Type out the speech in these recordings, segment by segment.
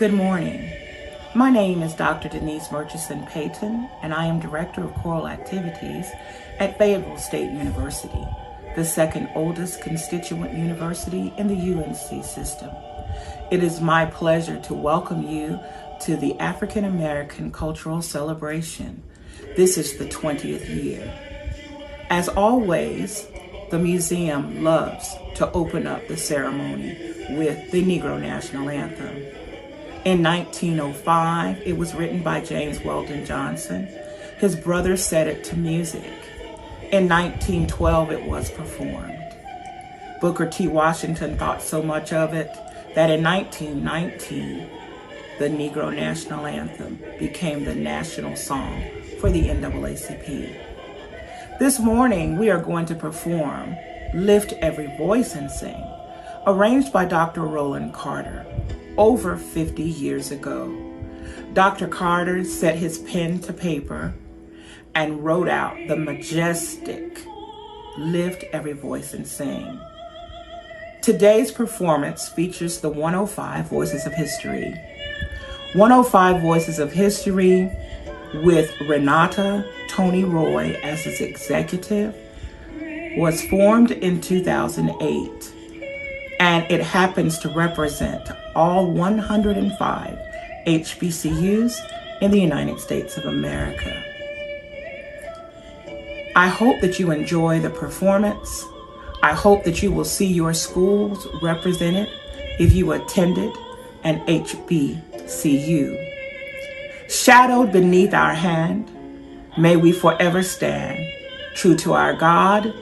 Good morning. My name is Dr. Denise Payton, and I am Director of Choral Activities at Fayetteville State University, the second oldest constituent university in the UNC system. It is my pleasure to welcome you to the African American Cultural Celebration. This is the 20th year. As always, the museum loves to open up the ceremony with the Negro National Anthem. In 1905, it was written by James Weldon Johnson. His brother set it to music. In 1912, it was performed. Booker T. Washington thought so much of it that in 1919, the Negro National Anthem became the national song for the NAACP. This morning, we are going to perform Lift Every Voice and Sing, arranged by Dr. Roland Carter over 50 years ago. Dr. Carter set his pen to paper and wrote out the majestic Lift Every Voice and Sing. Today's performance features the 105 Voices of History. 105 Voices of History with Renata Tony Roy as its executive was formed in 2008, and it happens to represent all 105 HBCUs in the United States of America. I hope that you enjoy the performance. I hope that you will see your schools represented if you attended an HBCU. Shadowed beneath our hand, may we forever stand true to our God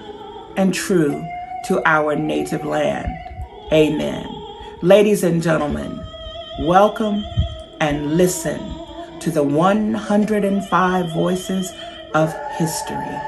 and true to our native land. Amen. Ladies and gentlemen, welcome and listen to the 105 Voices of History.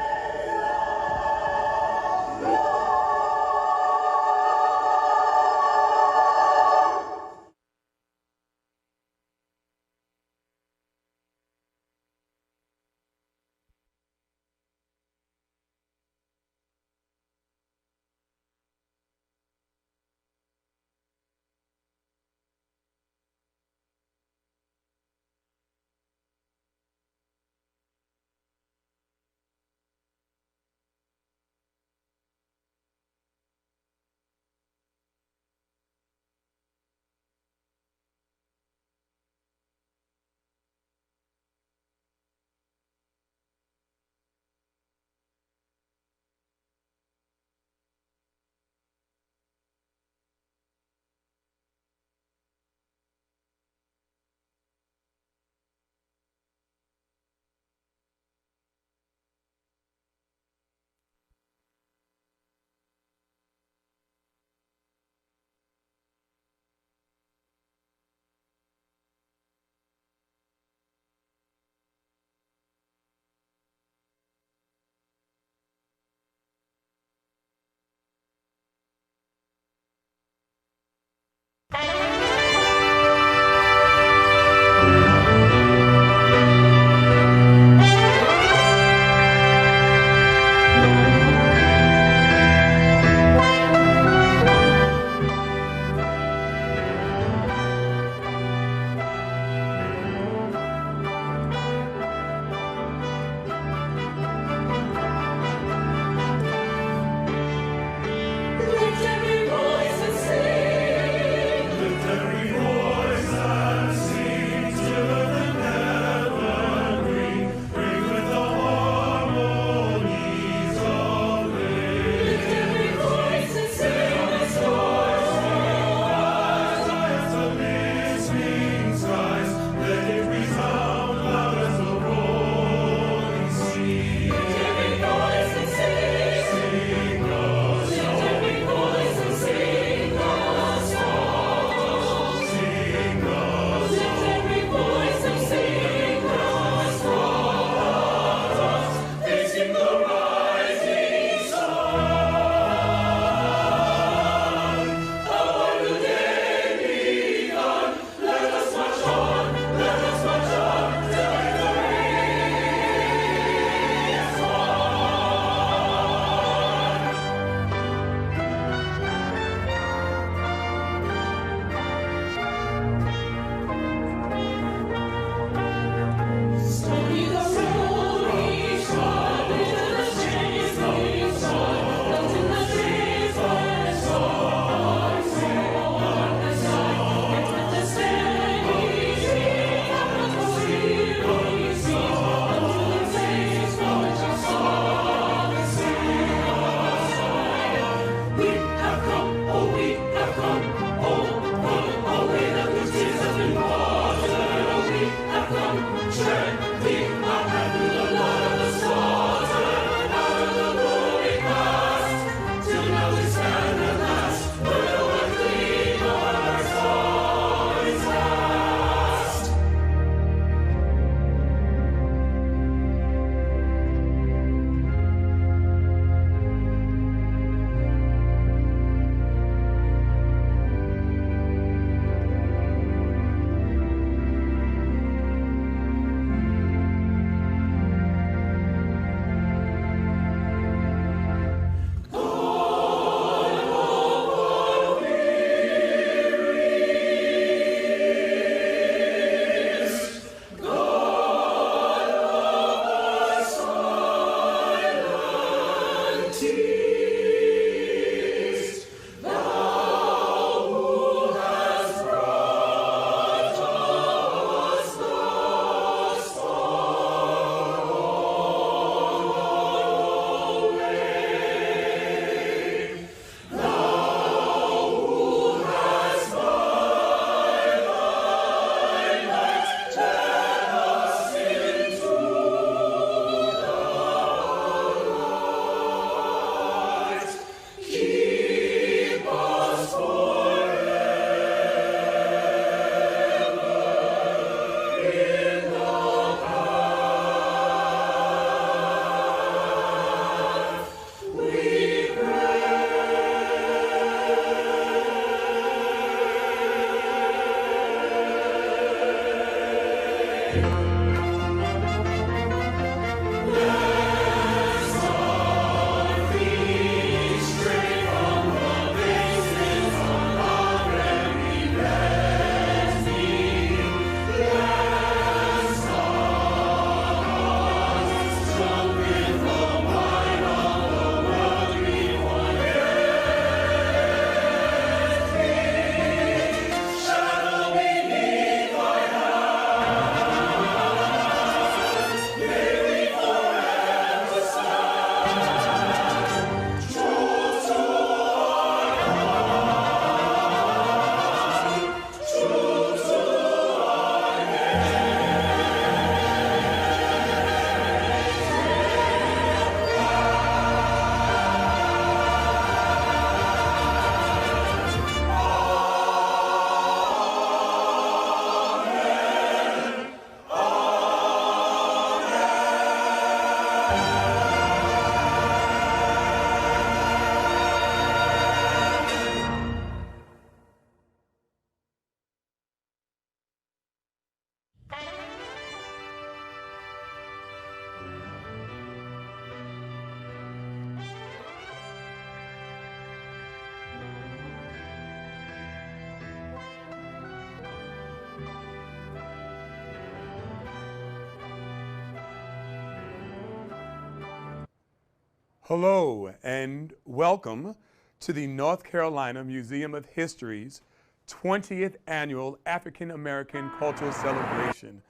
Hello and welcome to the North Carolina Museum of History's 20th Annual African American Cultural Celebration.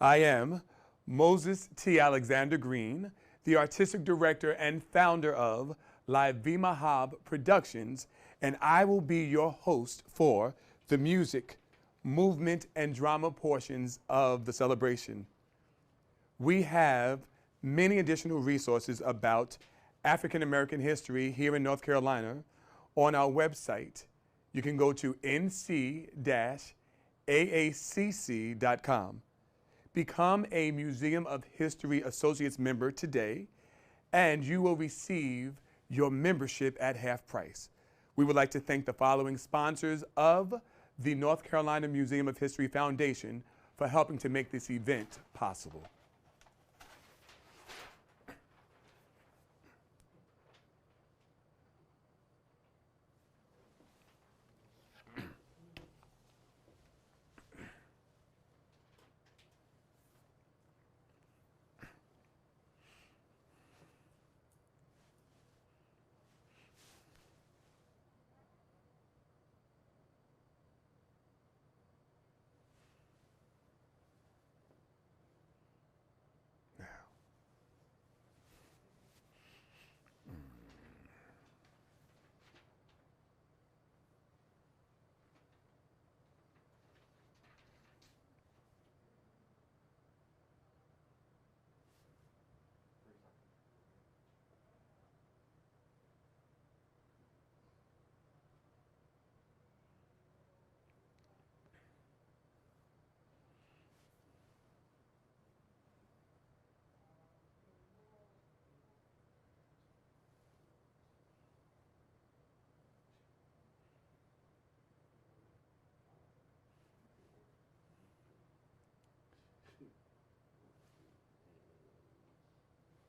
I am Moses T. Alexander Greene, the Artistic Director and founder of Live V Mahob Productions, and I will be your host for the music, movement, and drama portions of the celebration. We have many additional resources about African American history here in North Carolina on our website. You can go to nc-aacc.com. Become a Museum of History Associates member today, and you will receive your membership at half price. We would like to thank the following sponsors of the North Carolina Museum of History Foundation for helping to make this event possible.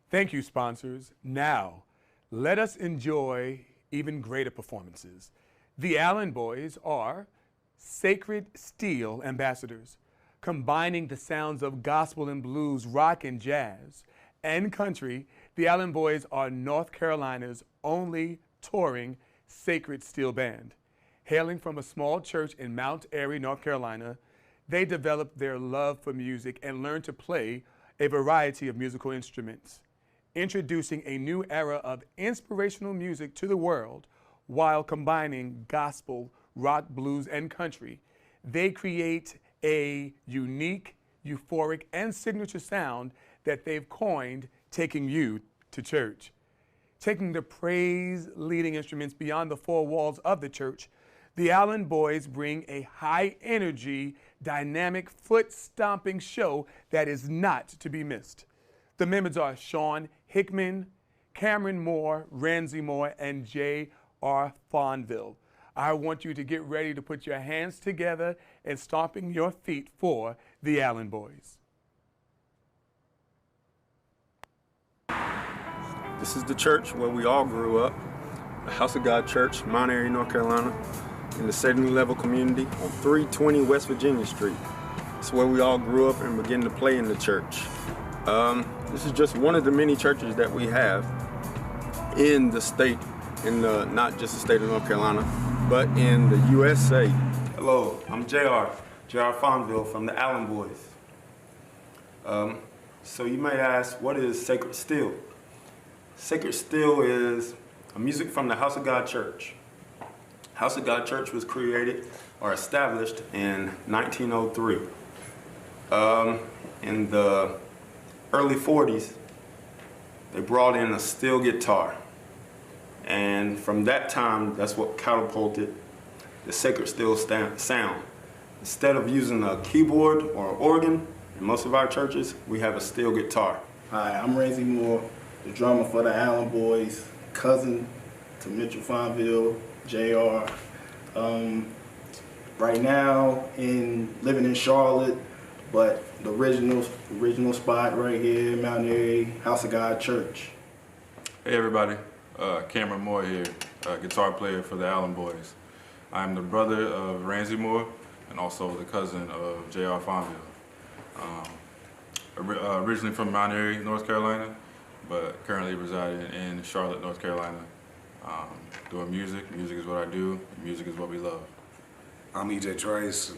Thank you, sponsors. Now, let us enjoy even greater performances. The Allen Boys are Sacred Steel ambassadors, combining the sounds of gospel and blues, rock and jazz, and country. The Allen Boys are North Carolina's only touring Sacred Steel band. Hailing from a small church in Mount Airy, North Carolina, they developed their love for music and learned to play a variety of musical instruments, introducing a new era of inspirational music to the world while combining gospel, rock, blues, and country. They create a unique, euphoric, and signature sound that they've coined taking you to church. Taking the praise-leading instruments beyond the four walls of the church, the Allen Boys bring a high-energy, dynamic, foot-stomping show that is not to be missed. The members are Sean Hickman, Cameron Moore, Ramsey Moore, and J.R. Fonville. I want you to get ready to put your hands together and stomping your feet for the Allen Boys. This is the church where we all grew up, the House of God Church, Mount Airy, North Carolina, in the 70-level community on 320 West Virginia Street. It's where we all grew up and began to play in the church. This is just one of the many churches that we have in the state, not just the state of North Carolina, but in the USA. Hello, I'm JR Fonville from the Allen Boys. So you might ask, what is Sacred Steel? Sacred Steel is a music from the House of God Church. House of God Church was created or established in 1903. In the early 40s, they brought in a steel guitar. And from that time, that's what catapulted the Sacred Steel sound. Instead of using a keyboard or organ, in most of our churches, we have a steel guitar. Hi, I'm Ramsey Moore, the drummer for the Allen Boys, cousin to Mitchell Fonville, JR. Right now, living in Charlotte, but the original spot right here, Mount Airy, House of God Church. Hey everybody, Cameron Moore here, guitar player for the Allen Boys. I'm the brother of Ramsey Moore and also the cousin of JR Fonville. Originally from Mount Airy, North Carolina, but currently residing in Charlotte, North Carolina. Doing music. Music is what I do. Music is what we love. I'm E.J. Trice,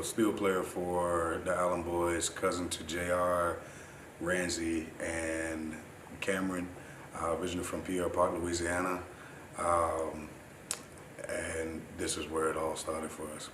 steel player for the Allen Boys, cousin to JR, Ramsey, and Cameron, originally from Pierre Park, Louisiana. And this is where it all started for us.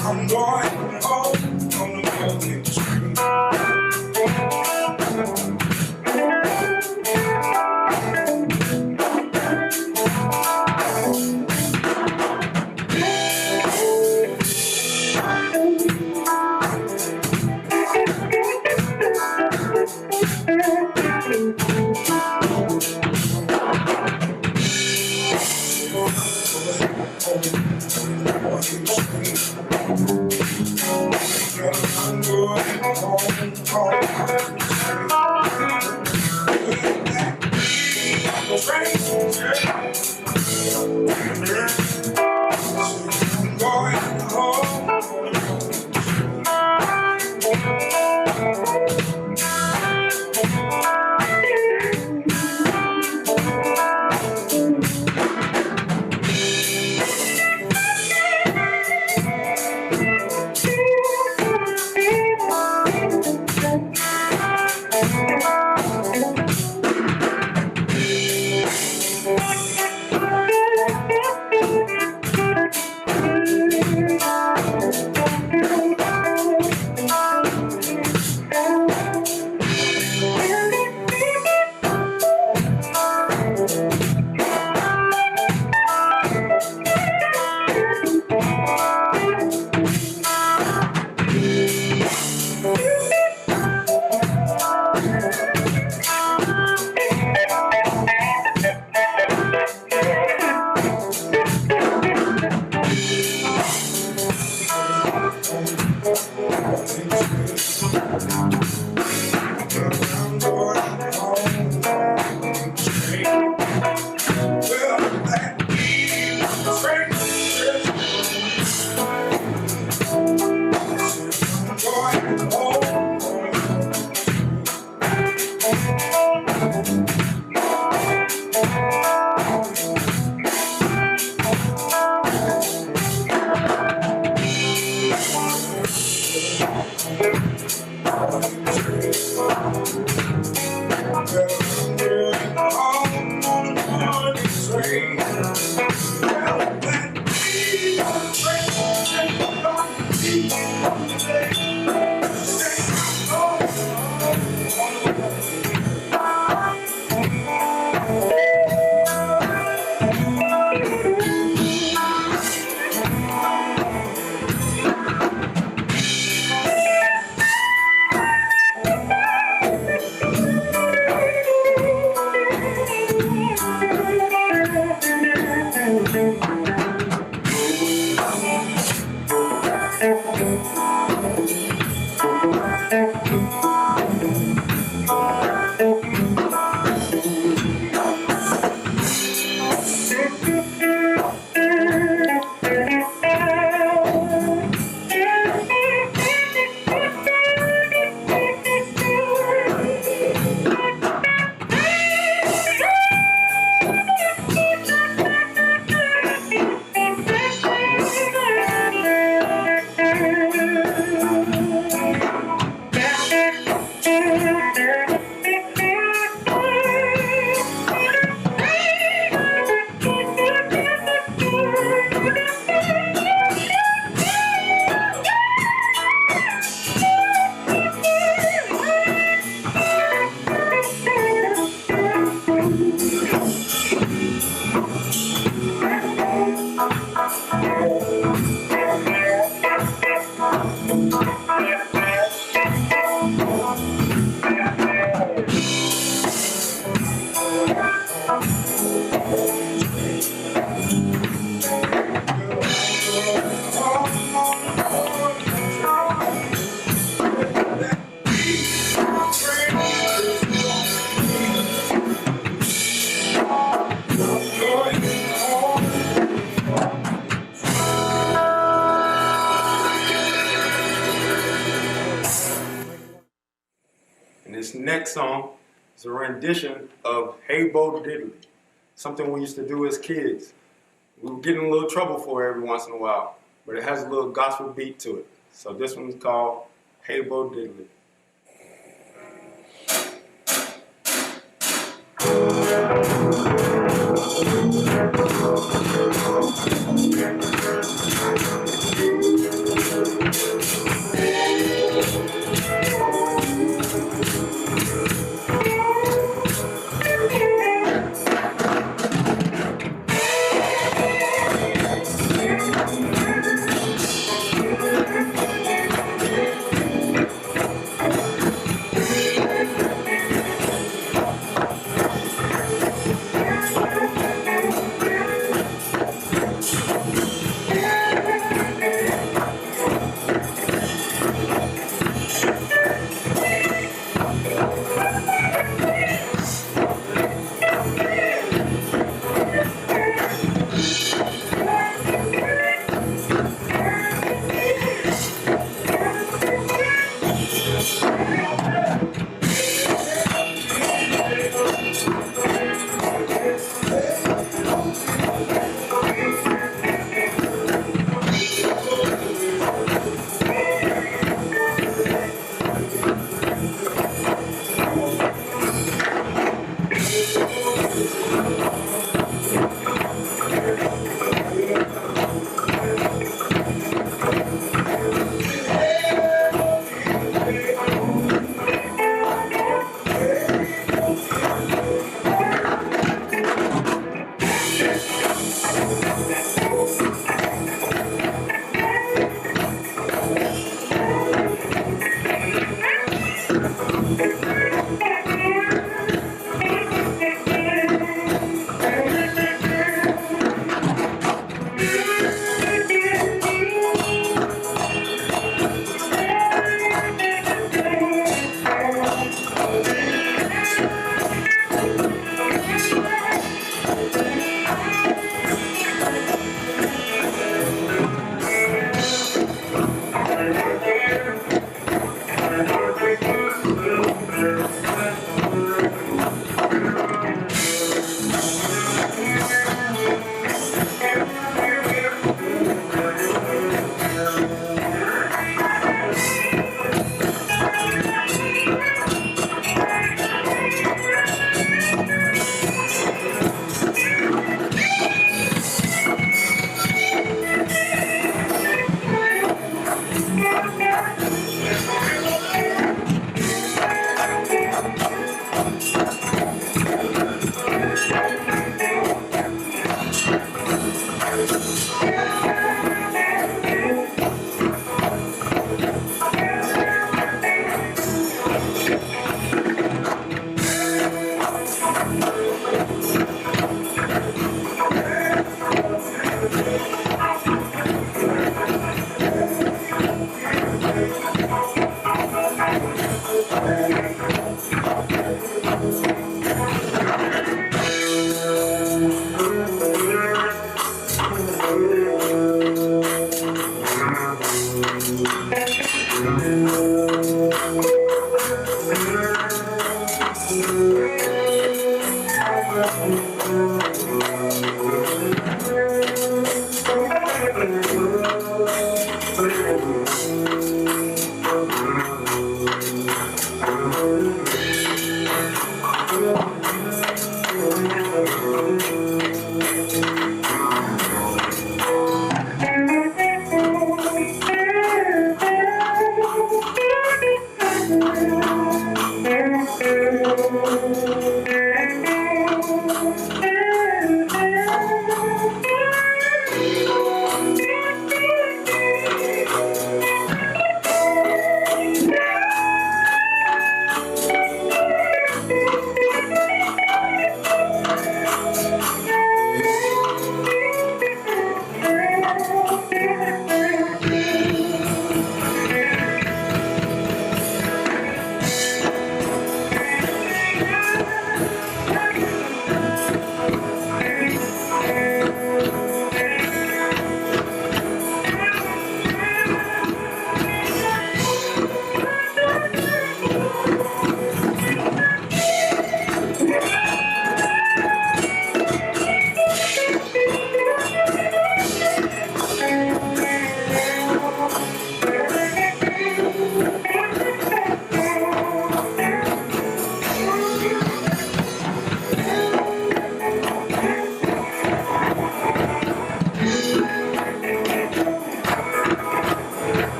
I'm going home on the Mahogany Stage. And this next song is a rendition of Hey Bo Diddley, something we used to do as kids. We would get in a little trouble for it every once in a while, but it has a little gospel beat to it. So this one's called Hey Bo Diddley.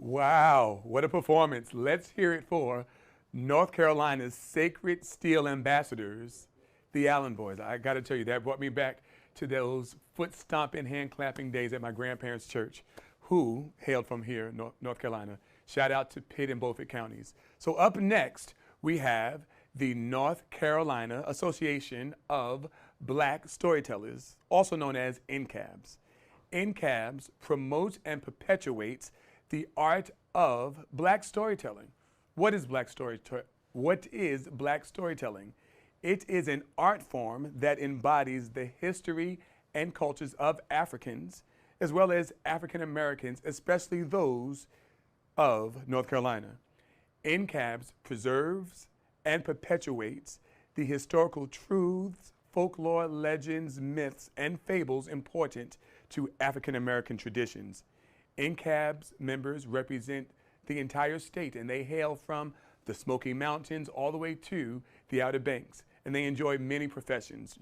Wow, what a performance. Let's hear it for North Carolina's Sacred Steel Ambassadors, the Allen Boys. I got to tell you, that brought me back to those foot stomping, hand clapping days at my grandparents' church, who hailed from here, North Carolina. Shout out to Pitt and Beaufort counties. So up next, we have the North Carolina Association of Black Storytellers, also known as NCABs. NCABs promotes and perpetuates the art of Black storytelling. What is Black storytelling? It is an art form that embodies the history and cultures of Africans, as well as African Americans, especially those of North Carolina. NCABs preserves and perpetuates the historical truths, folklore, legends, myths, and fables important to African American traditions. NCABs members represent the entire state, and they hail from the Smoky Mountains all the way to the Outer Banks. And they enjoy many professions,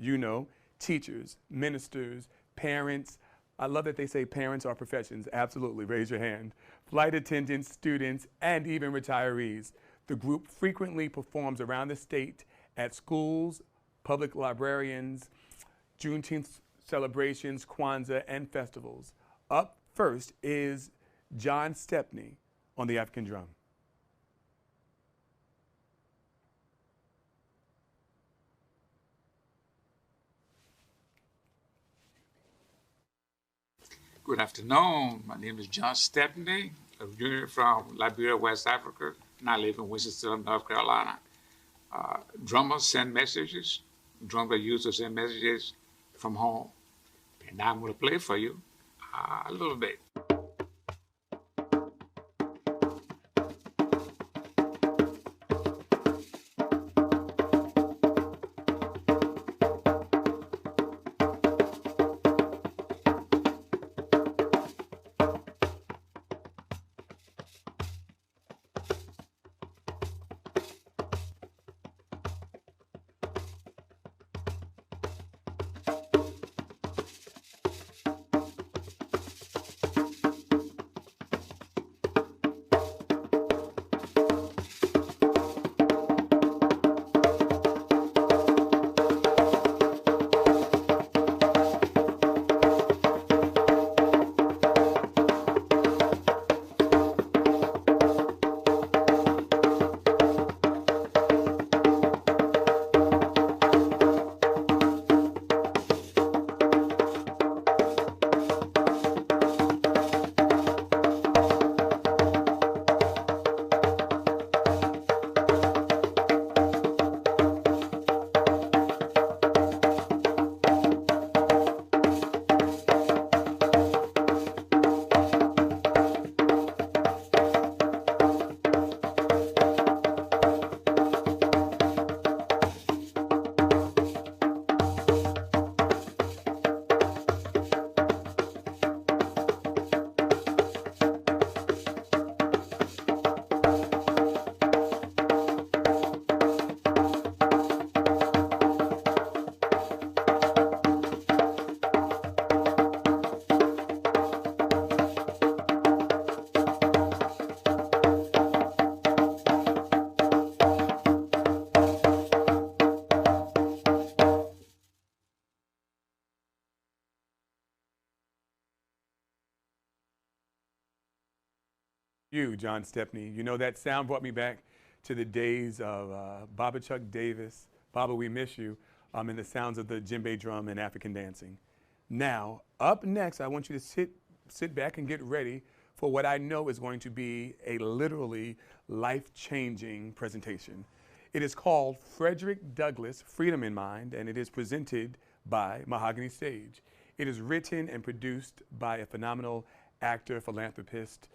teachers, ministers, parents. I love that they say parents are professions. Absolutely, raise your hand. Flight attendants, students, and even retirees. The group frequently performs around the state at schools, public librarians, Juneteenth celebrations, Kwanzaa, and festivals. Up first is John Stepney on the African drum. Good afternoon. My name is John Stepney, originally from Liberia, West Africa, and I live in Winston-Salem, North Carolina. Drummers send messages. Drummers use to send messages from home. And now I'm going to play for you a little bit. You, John Stepney. That sound brought me back to the days of Baba Chuck Davis, Baba, we miss you, and the sounds of the djembe drum and African dancing. Now, up next, I want you to sit sit back and get ready for what I know is going to be a literally life-changing presentation. It is called Frederick Douglass, Freedom in Mind, and it is presented by Mahogany Stage. It is written and produced by a phenomenal actor, philanthropist,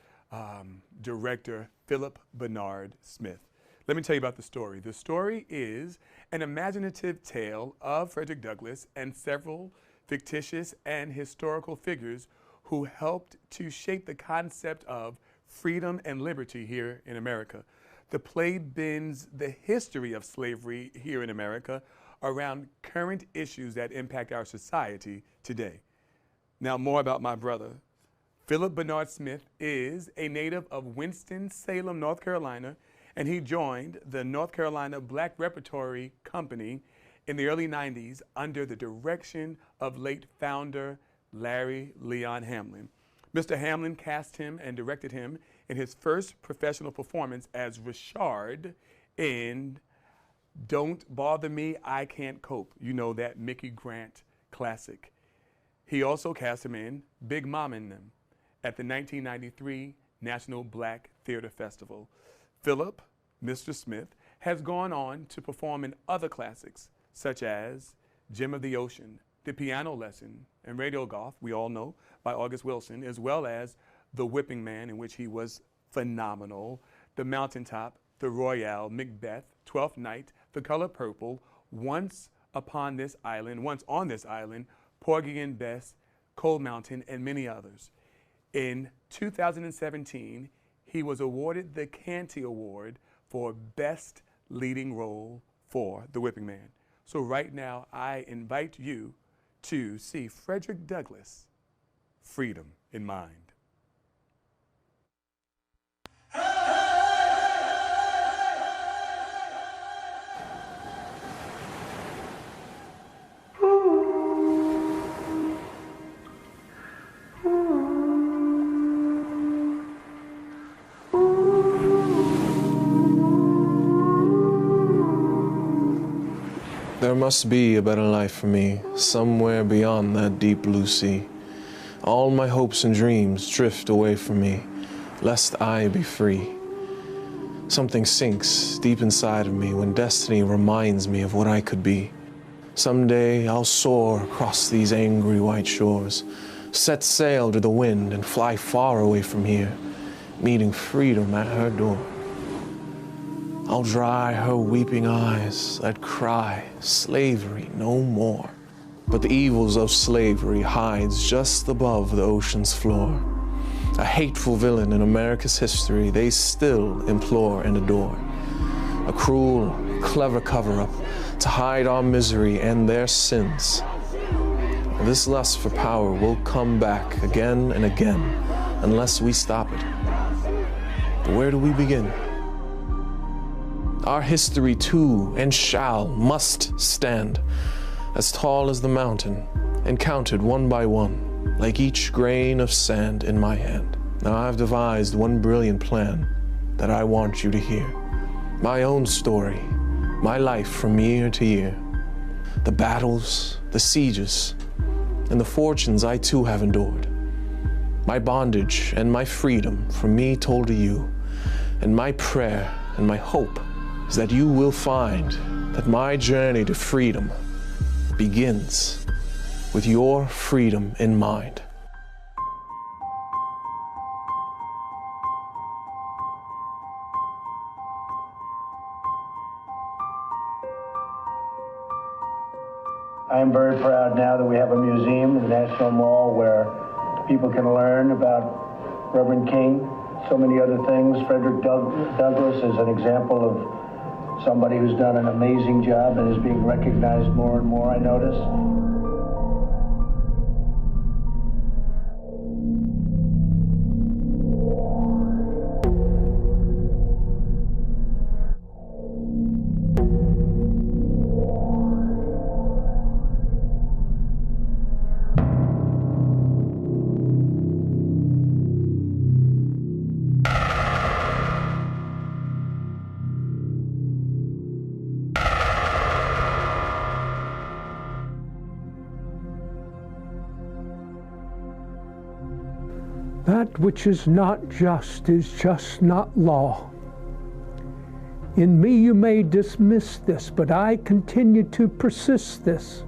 director, Philip Bernard Smith. Let me tell you about the story. The story is an imaginative tale of Frederick Douglass and several fictitious and historical figures who helped to shape the concept of freedom and liberty here in America. The play bends the history of slavery here in America around current issues that impact our society today. Now, more about my brother. Philip Bernard Smith is a native of Winston-Salem, North Carolina, and he joined the North Carolina Black Repertory Company in the early 90s under the direction of late founder Larry Leon Hamlin. Mr. Hamlin cast him and directed him in his first professional performance as Richard in Don't Bother Me, I Can't Cope. You know, that Mickey Grant classic. He also cast him in Big Mom and Them at the 1993 National Black Theater Festival. Philip, Mr. Smith, has gone on to perform in other classics such as Gem of the Ocean, The Piano Lesson, and Radio Golf, we all know, by August Wilson, as well as The Whipping Man, in which he was phenomenal, The Mountaintop, The Royale, Macbeth, Twelfth Night, The Color Purple, Once on this Island, Porgy and Bess, Cold Mountain, and many others. In 2017, he was awarded the Canty Award for Best Leading Role for The Whipping Man. So right now, I invite you to see Frederick Douglass, Freedom in Mind. There must be a better life for me, somewhere beyond that deep blue sea. All my hopes and dreams drift away from me, lest I be free. Something sinks deep inside of me when destiny reminds me of what I could be. Someday I'll soar across these angry white shores, set sail to the wind and fly far away from here, meeting freedom at her door. I'll dry her weeping eyes that cry, slavery no more. But the evils of slavery hides just above the ocean's floor. A hateful villain in America's history they still implore and adore. A cruel, clever cover-up to hide our misery and their sins. This lust for power will come back again and again unless we stop it. But where do we begin? Our history too, and must stand, as tall as the mountain, and counted one by one, like each grain of sand in my hand. Now I've devised one brilliant plan that I want you to hear. My own story, my life from year to year. The battles, the sieges, and the fortunes I too have endured. My bondage and my freedom from me told to you, and my prayer and my hope is that you will find that my journey to freedom begins with your freedom in mind. I am very proud now that we have a museum in the National Mall where people can learn about Reverend King, so many other things. Frederick Douglass is an example of somebody who's done an amazing job and is being recognized more and more, I notice. That which is not just is just not law. In me you may dismiss this, but I continue to persist this.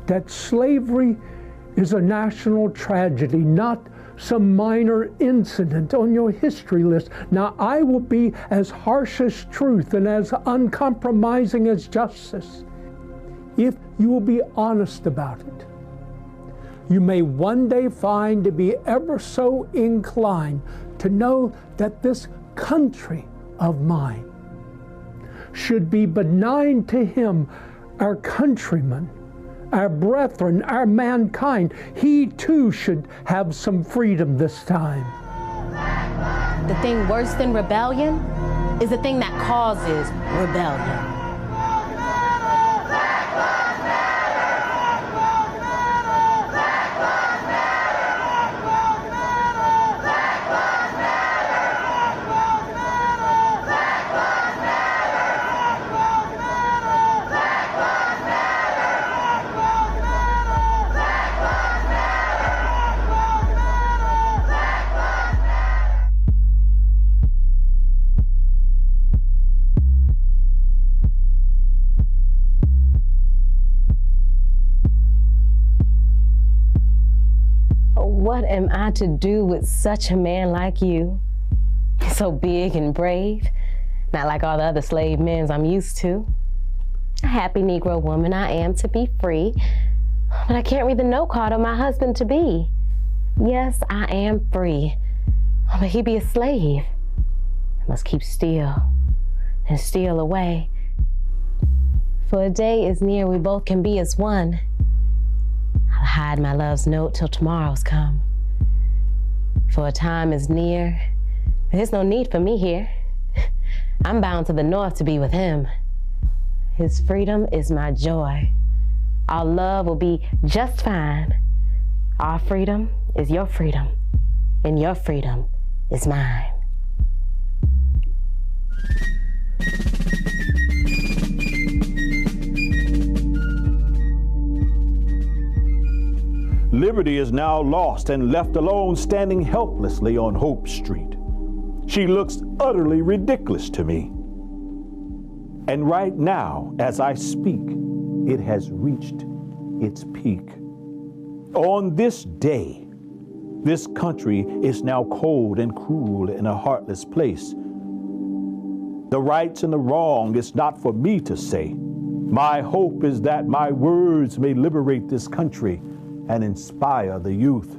That slavery is a national tragedy, not some minor incident on your history list. Now I will be as harsh as truth and as uncompromising as justice if you will be honest about it. You may one day find to be ever so inclined to know that this country of mine should be benign to him, our countrymen, our brethren, our mankind. He too should have some freedom this time. The thing worse than rebellion is the thing that causes rebellion. What am I to do with such a man like you? So big and brave, not like all the other slave men I'm used to. A happy Negro woman I am to be free, but I can't read the note card on my husband to be. Yes, I am free, but he be a slave. I must keep still and steal away. For a day is near we both can be as one. I'll hide my love's note till tomorrow's come. For a time is near, there's no need for me here. I'm bound to the north to be with him. His freedom is my joy. Our love will be just fine. Our freedom is your freedom, and your freedom is mine. Liberty is now lost and left alone, standing helplessly on Hope Street. She looks utterly ridiculous to me. And right now, as I speak, it has reached its peak. On this day, this country is now cold and cruel and a heartless place. The rights and the wrong is not for me to say. My hope is that my words may liberate this country and inspire the youth.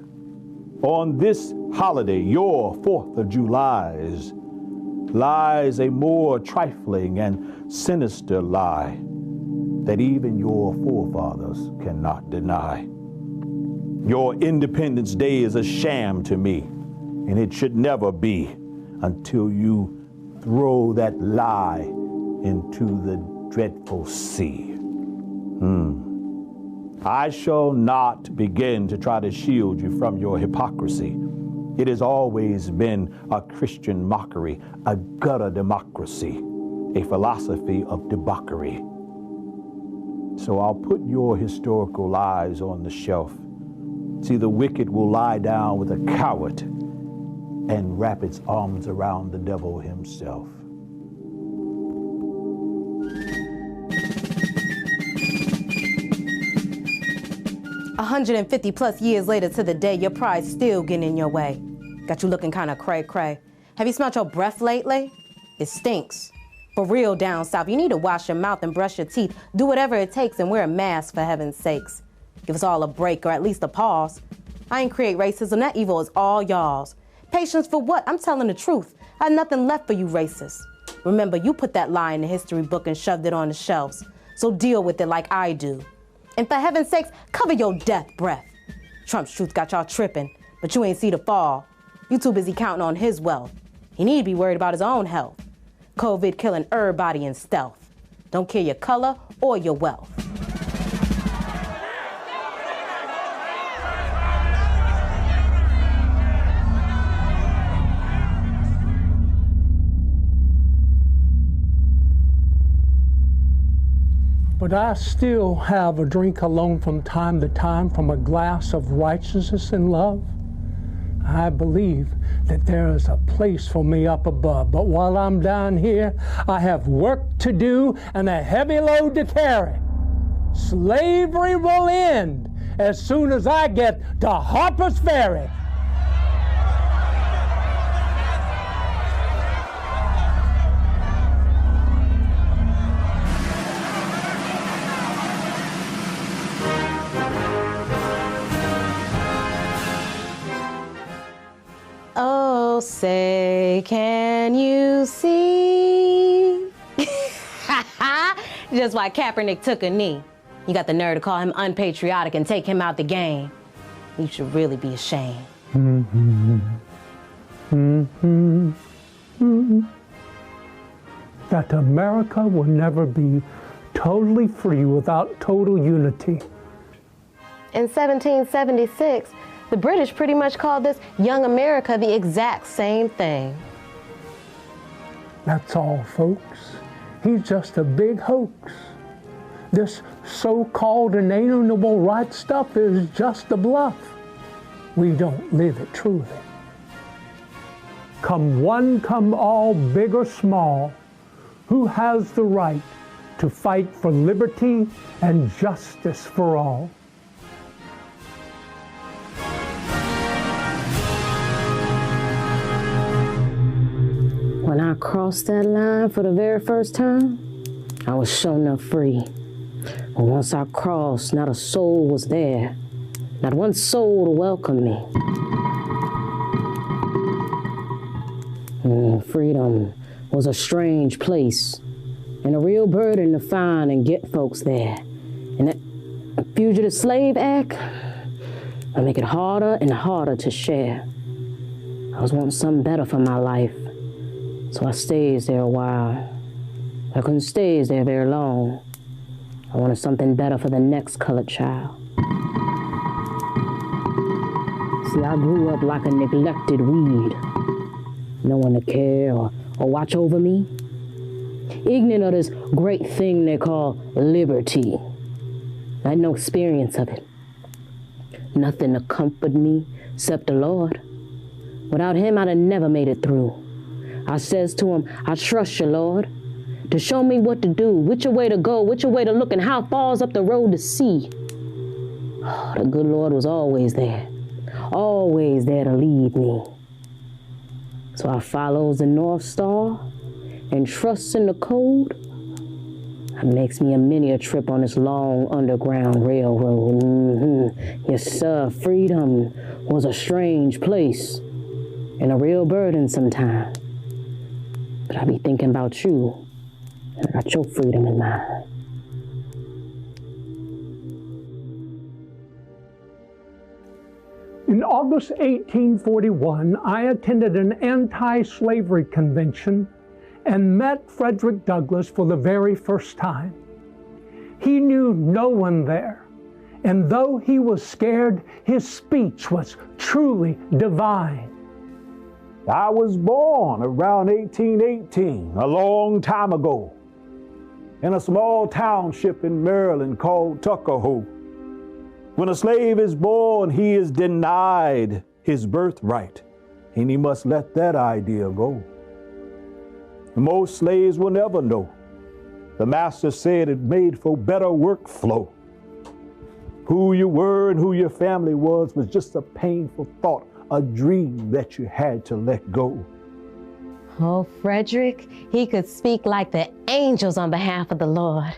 On this holiday, your 4th of July, lies a more trifling and sinister lie that even your forefathers cannot deny. Your Independence Day is a sham to me, and it should never be until you throw that lie into the dreadful sea. I shall not begin to try to shield you from your hypocrisy. It has always been a Christian mockery, a gutter democracy, a philosophy of debauchery. So I'll put your historical lies on the shelf. See, the wicked will lie down with a coward and wrap its arms around the devil himself. +150 years later to the day, your pride's still getting in your way. Got you looking kind of cray-cray. Have you smelled your breath lately? It stinks. For real down south, you need to wash your mouth and brush your teeth. Do whatever it takes and wear a mask for heaven's sakes. Give us all a break or at least a pause. I ain't create racism, that evil is all y'all's. Patience for what? I'm telling the truth. I have nothing left for you racists. Remember, you put that lie in the history book and shoved it on the shelves. So deal with it like I do. And for heaven's sakes, cover your death breath. Trump's truth got y'all tripping, but you ain't see the fall. You too busy counting on his wealth. He need to be worried about his own health. COVID killing everybody in stealth. Don't care your color or your wealth. But I still have a drink alone from time to time from a glass of righteousness and love. I believe that there is a place for me up above, but while I'm down here, I have work to do and a heavy load to carry. Slavery will end as soon as I get to Harper's Ferry. Oh, say, can you see? Just why Kaepernick took a knee. You got the nerve to call him unpatriotic and take him out the game. You should really be ashamed. That America will never be totally free without total unity. In 1776, the British pretty much called this young America the exact same thing. That's all, folks. He's just a big hoax. This so-called inalienable right stuff is just a bluff. We don't live it truly. Come one, come all, big or small, who has the right to fight for liberty and justice for all? When I crossed that line for the very first time, I was sure enough free. And once I crossed, not a soul was there, not one soul to welcome me. Freedom was a strange place, and a real burden to find and get folks there. And that Fugitive Slave Act will make it harder and harder to share. I was wanting something better for my life, so I stayed there a while. I couldn't stay there very long. I wanted something better for the next colored child. See, I grew up like a neglected weed. No one to care or watch over me. Ignorant of this great thing they call liberty. I had no experience of it. Nothing to comfort me except the Lord. Without him, I'd have never made it through. I says to him, I trust you, Lord, to show me what to do, which way to go, which way to look, and how far's up the road to see. Oh, the good Lord was always there to lead me. So I follows the North Star and trusts in the code. That makes me a mini trip on this long underground railroad. Yes, sir, freedom was a strange place and a real burden sometimes. But I be thinking about you. I got your freedom in mind. In August 1841, I attended an anti-slavery convention and met Frederick Douglass for the very first time. He knew no one there, and though he was scared, his speech was truly divine. I was born around 1818, a long time ago, in a small township in Maryland called Tuckahoe. When a slave is born, he is denied his birthright, and he must let that idea go. Most slaves will never know. The master said it made for better workflow. Who you were and who your family was just a painful thought, a dream that you had to let go. Oh, Frederick, he could speak like the angels on behalf of the Lord.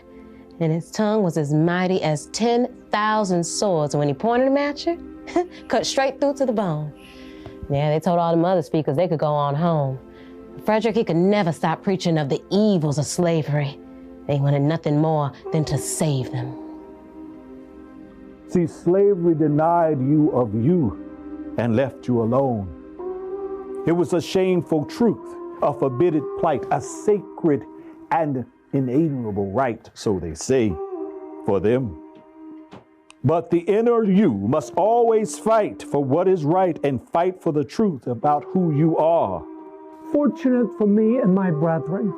And his tongue was as mighty as 10,000 swords. And when he pointed them at you, cut straight through to the bone. Yeah, they told all the other speakers they could go on home. Frederick, he could never stop preaching of the evils of slavery. They wanted nothing more than to save them. See, slavery denied you of you and left you alone. It was a shameful truth, a forbidden plight, a sacred and inalienable right, so they say, for them. But the inner you must always fight for what is right and fight for the truth about who you are. Fortunate for me and my brethren,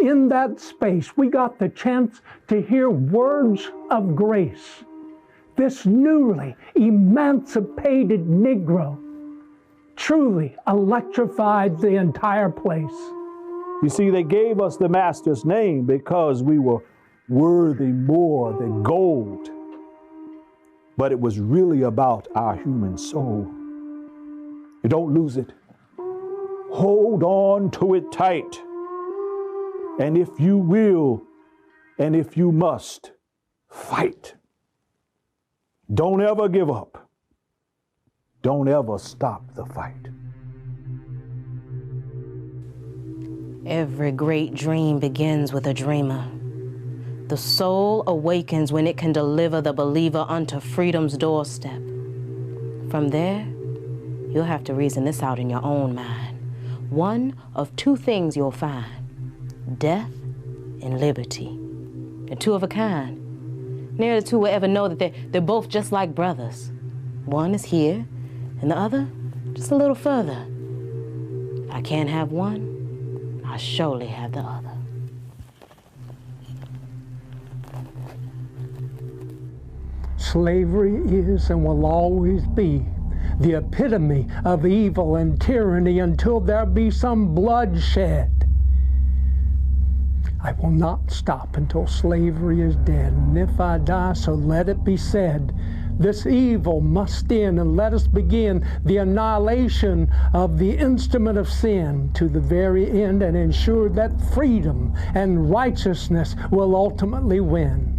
in that space we got the chance to hear words of grace. This newly emancipated Negro truly electrified the entire place. You see, they gave us the Master's name because we were worthy more than gold. But it was really about our human soul. You don't lose it. Hold on to it tight. And if you will, and if you must, fight. Don't ever give up. Don't ever stop the fight. Every great dream begins with a dreamer. The soul awakens when it can deliver the believer unto freedom's doorstep. From there, you'll have to reason this out in your own mind. One of two things you'll find: death and liberty. And two of a kind. Neither the two will ever know that they're both just like brothers. One is here, and the other just a little further. I can't have one, I surely have the other. Slavery is and will always be the epitome of evil and tyranny until there be some bloodshed. I will not stop until slavery is dead, and if I die, so let it be said, this evil must end, and let us begin the annihilation of the instrument of sin to the very end, and ensure that freedom and righteousness will ultimately win.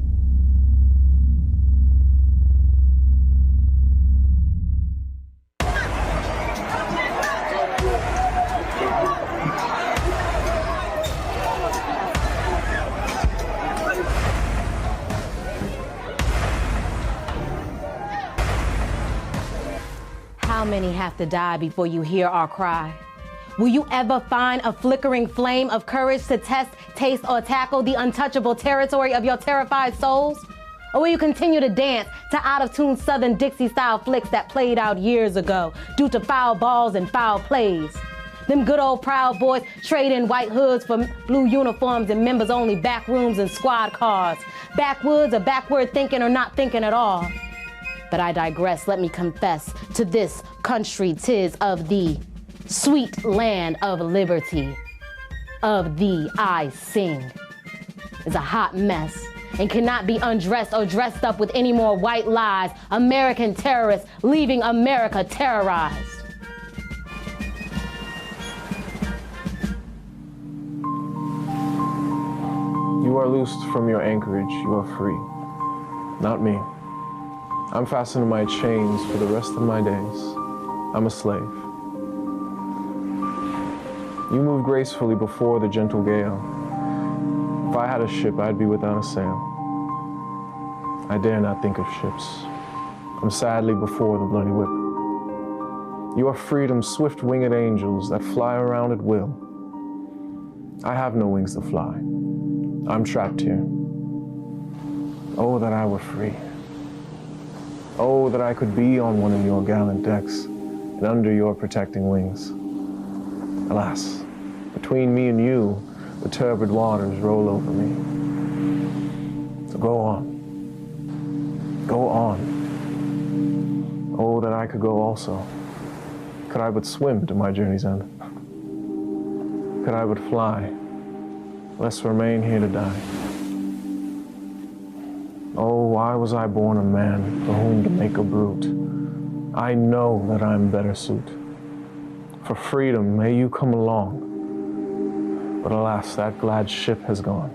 How many have to die before you hear our cry? Will you ever find a flickering flame of courage to test, taste, or tackle the untouchable territory of your terrified souls? Or will you continue to dance to out-of-tune Southern Dixie-style flicks that played out years ago due to foul balls and foul plays? Them good old Proud Boys trade in white hoods for blue uniforms and members-only back rooms and squad cars. Backwoods or backward thinking or not thinking at all. But I digress, let me confess to this country 'tis of thee, sweet land of liberty. Of thee I sing. It's a hot mess and cannot be undressed or dressed up with any more white lies, American terrorists leaving America terrorized. You are loosed from your anchorage, you are free. Not me. I'm fastened to my chains for the rest of my days. I'm a slave. You move gracefully before the gentle gale. If I had a ship, I'd be without a sail. I dare not think of ships. I'm sadly before the bloody whip. You are freedom's swift-winged angels that fly around at will. I have no wings to fly. I'm trapped here. Oh, that I were free. Oh, that I could be on one of your gallant decks and under your protecting wings. Alas, between me and you, the turbid waters roll over me. So go on. Go on. Oh, that I could go also. Could I but swim to my journey's end. Could I but fly, lest remain here to die. Oh, why was I born a man for whom to make a brute? I know that I'm better suit. For freedom, may you come along. But alas, that glad ship has gone.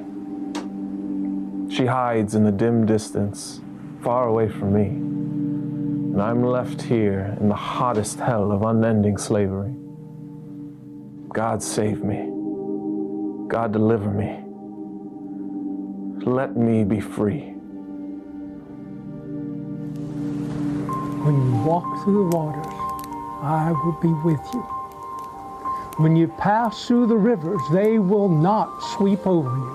She hides in the dim distance, far away from me. And I'm left here in the hottest hell of unending slavery. God save me. God deliver me. Let me be free. When you walk through the waters, I will be with you. When you pass through the rivers, they will not sweep over you.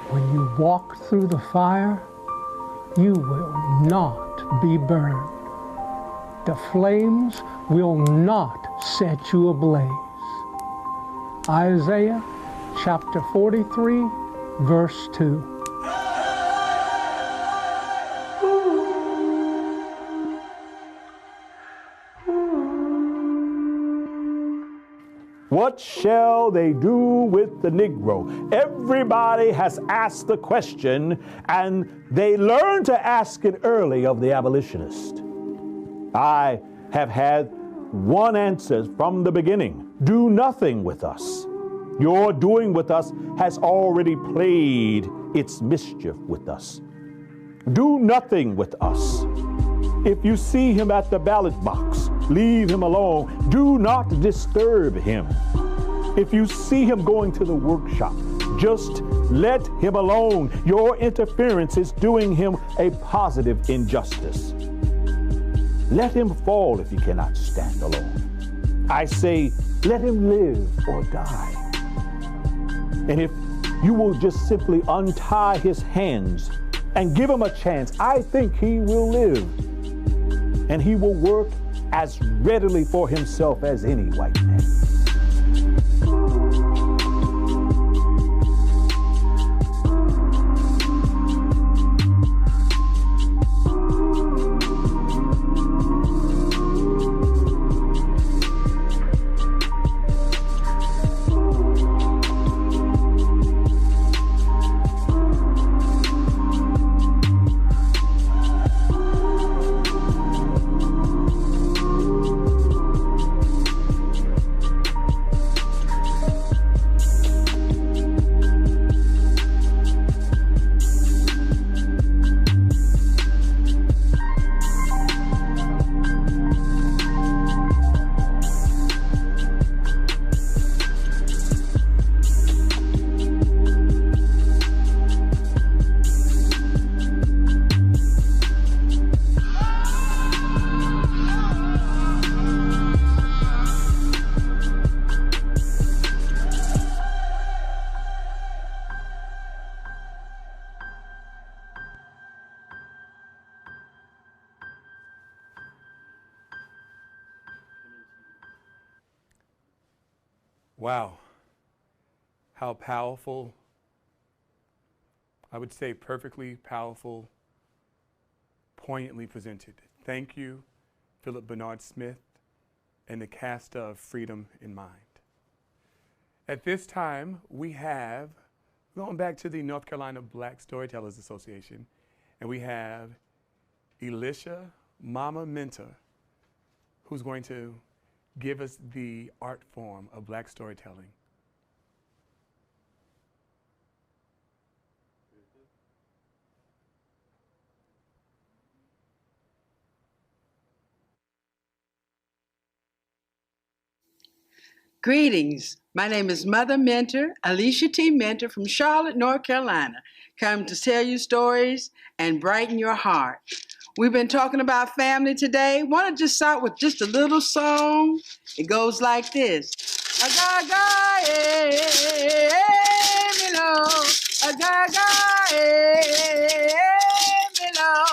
When you walk through the fire, you will not be burned. The flames will not set you ablaze. Isaiah chapter 43, verse 2. What shall they do with the Negro? Everybody has asked the question, and they learned to ask it early of the abolitionist. I have had one answer from the beginning: do nothing with us. Your doing with us has already played its mischief with us. Do nothing with us. If you see him at the ballot box, leave him alone. Do not disturb him. If you see him going to the workshop, just let him alone. Your interference is doing him a positive injustice. Let him fall if he cannot stand alone. I say, let him live or die. And if you will just simply untie his hands and give him a chance, I think he will live. And he will work as readily for himself as any white man. Wow, how powerful, I would say perfectly powerful, poignantly presented. Thank you, Philip Bernard Smith and the cast of Freedom in Mind. At this time, we have, going back to the North Carolina Black Storytellers Association, and we have Elisha Mama Mentor, who's going to give us the art form of Black storytelling. Greetings. My name is Mother Mentor, Alicia T. Mentor from Charlotte, North Carolina, come to tell you stories and brighten your heart. We've been talking about family today. Want to just start with just a little song? It goes like this. A-ga-ga, me-lo. A-ga-ga, me-lo.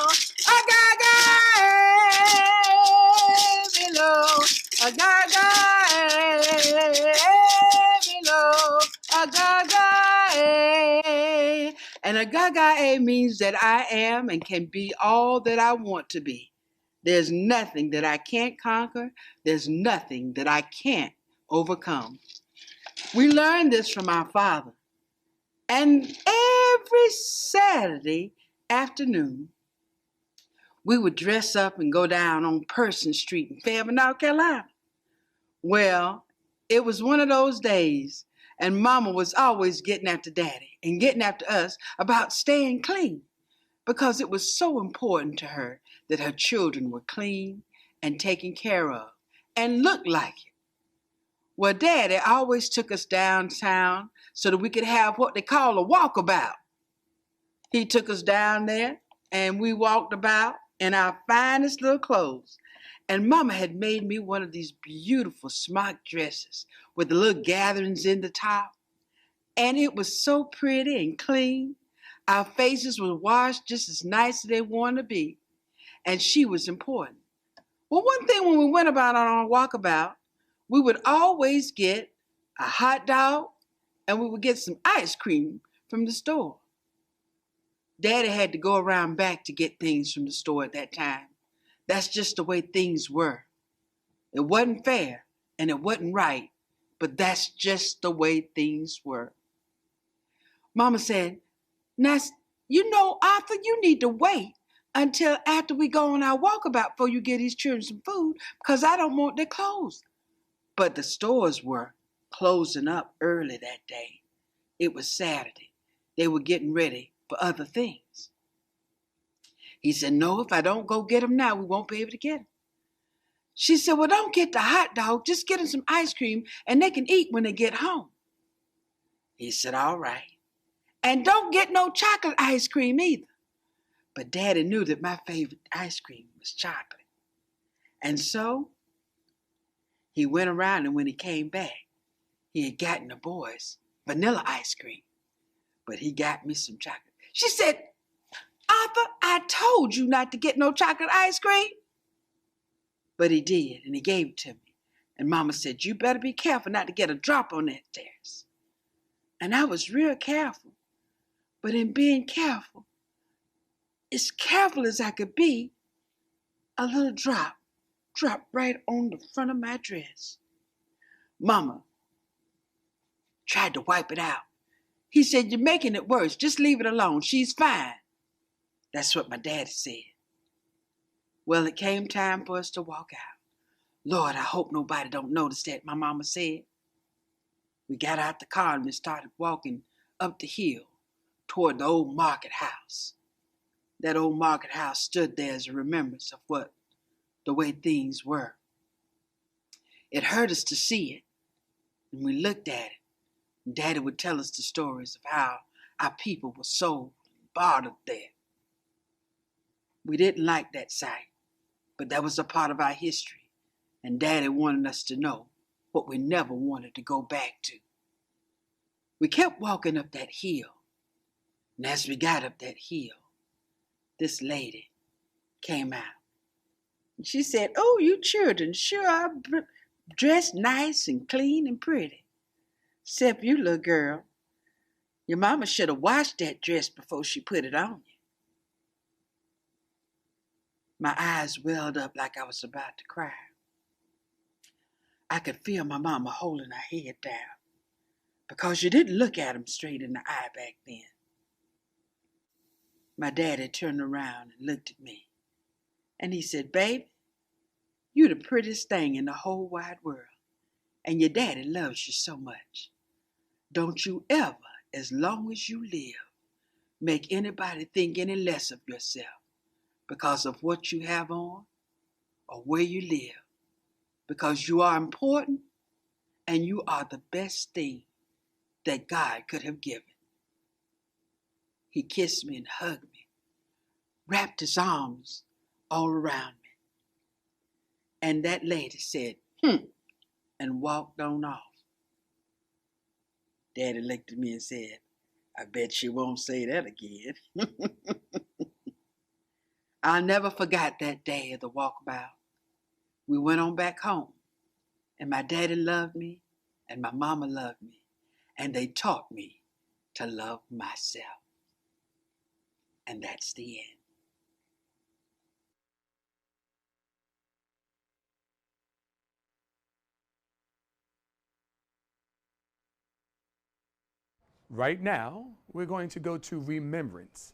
A-ga-ga, me-lo. A-ga-ga, me-lo. A-ga-ga. And a-ga-ga means that I am and can be all that I want to be. There's nothing that I can't conquer. There's nothing that I can't overcome. We learned this from our father. And every Saturday afternoon, we would dress up and go down on Person Street in Fayetteville, North Carolina. Well, it was one of those days, and Mama was always getting after Daddy and getting after us about staying clean, because it was so important to her that her children were clean and taken care of and looked like it. Well, Daddy always took us downtown so that we could have what they call a walkabout. He took us down there and we walked about in our finest little clothes. And Mama had made me one of these beautiful smock dresses with the little gatherings in the top. And it was so pretty and clean. Our faces were washed just as nice as they wanted to be. And she was important. Well, one thing when we went about on our walkabout, we would always get a hot dog and we would get some ice cream from the store. Daddy had to go around back to get things from the store at that time. That's just the way things were. It wasn't fair and it wasn't right, but that's just the way things were. Mama said, now, you know, Arthur, you need to wait until after we go on our walkabout before you get these children some food, because I don't want their clothes. But the stores were closing up early that day. It was Saturday. They were getting ready for other things. He said, no, if I don't go get them now, we won't be able to get them. She said, well, don't get the hot dog. Just get them some ice cream and they can eat when they get home. He said, all right. And don't get no chocolate ice cream either. But Daddy knew that my favorite ice cream was chocolate. And so he went around, and when he came back, he had gotten the boys vanilla ice cream. But he got me some chocolate. She said, Arthur, I told you not to get no chocolate ice cream. But he did, and he gave it to me. And Mama said, you better be careful not to get a drop on that stairs. And I was real careful. But in being careful, as careful as I could be, a little drop dropped right on the front of my dress. Mama tried to wipe it out. He said, you're making it worse. Just leave it alone. She's fine. That's what my daddy said. Well, it came time for us to walk out. Lord, I hope nobody don't notice that, my mama said. We got out the car and we started walking up the hill toward the old market house. That old market house stood there as a remembrance of the way things were. It hurt us to see it, and we looked at it. And Daddy would tell us the stories of how our people were sold and bartered there. We didn't like that sight, but that was a part of our history, and Daddy wanted us to know what we never wanted to go back to. We kept walking up that hill, and as we got up that hill, this lady came out. And she said, oh, you children sure are dressed nice and clean and pretty. Except you, little girl. Your mama should have washed that dress before she put it on you. My eyes welled up like I was about to cry. I could feel my mama holding her head down because you didn't look at him straight in the eye back then. My daddy turned around and looked at me, and he said, baby, you the prettiest thing in the whole wide world, and your daddy loves you so much. Don't you ever, as long as you live, make anybody think any less of yourself because of what you have on or where you live, because you are important and you are the best thing that God could have given. He kissed me and hugged me, wrapped his arms all around me. And that lady said, and walked on off. Daddy looked at me and said, I bet she won't say that again. I'll never forget that day of the walkabout. We went on back home, and my daddy loved me, and my mama loved me, and they taught me to love myself. And that's the end. Right now, we're going to go to Remembrance.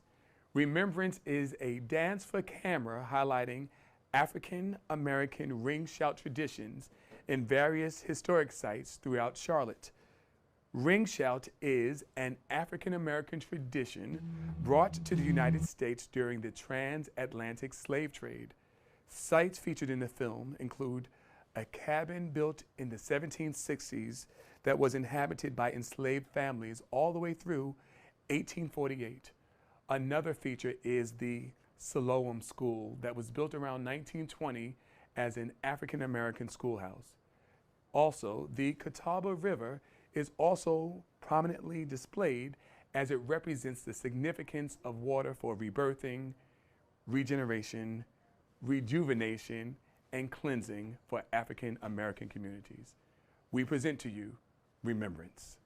Remembrance is a dance for camera highlighting African American ring shout traditions in various historic sites throughout Charlotte. Ring shout is an African American tradition brought to the United States during the transatlantic slave trade. Sites featured in the film include a cabin built in the 1760s that was inhabited by enslaved families all the way through 1848. Another feature is the Siloam School that was built around 1920 as an African American schoolhouse. Also, the Catawba River is also prominently displayed as it represents the significance of water for rebirthing, regeneration, rejuvenation, and cleansing for African American communities. We present to you Remembrance.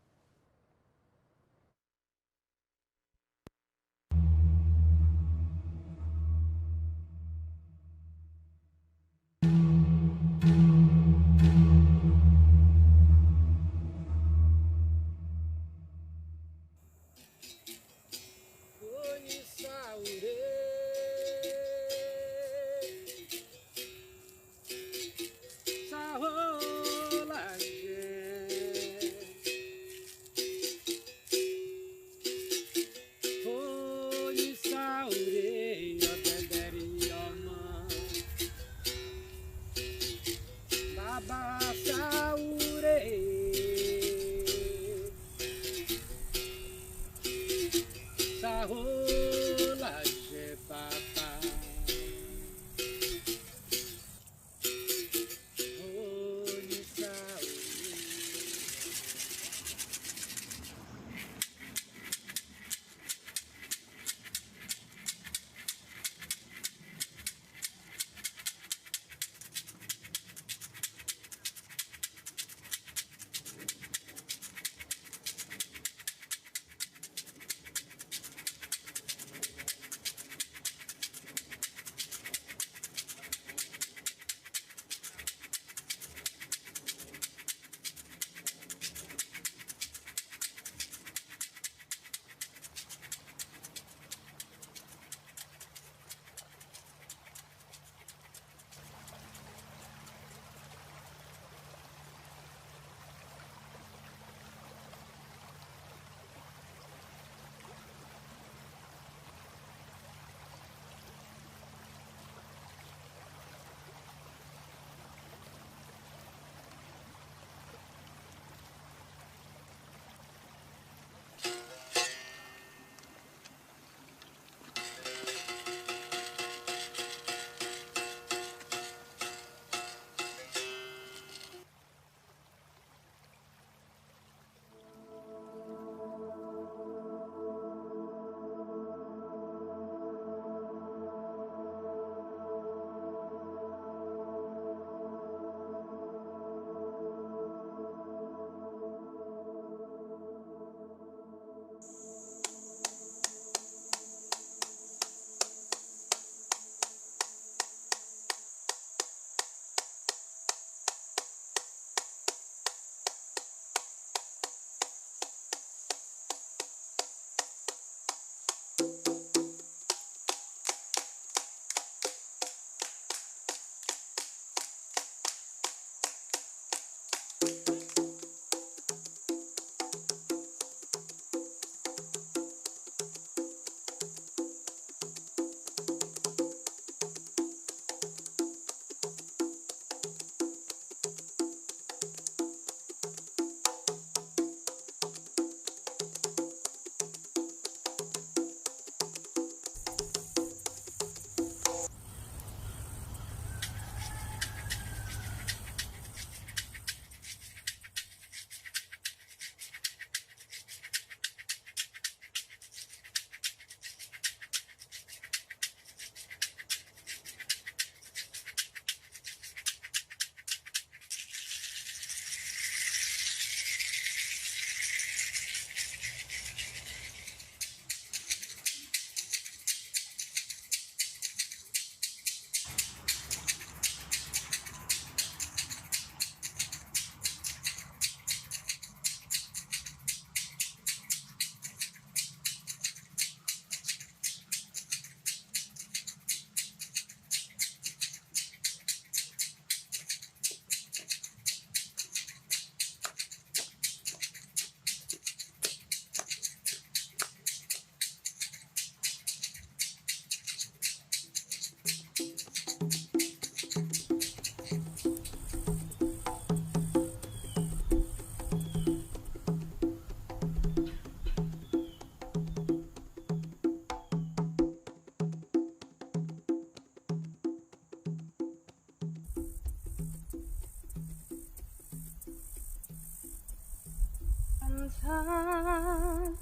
Sometimes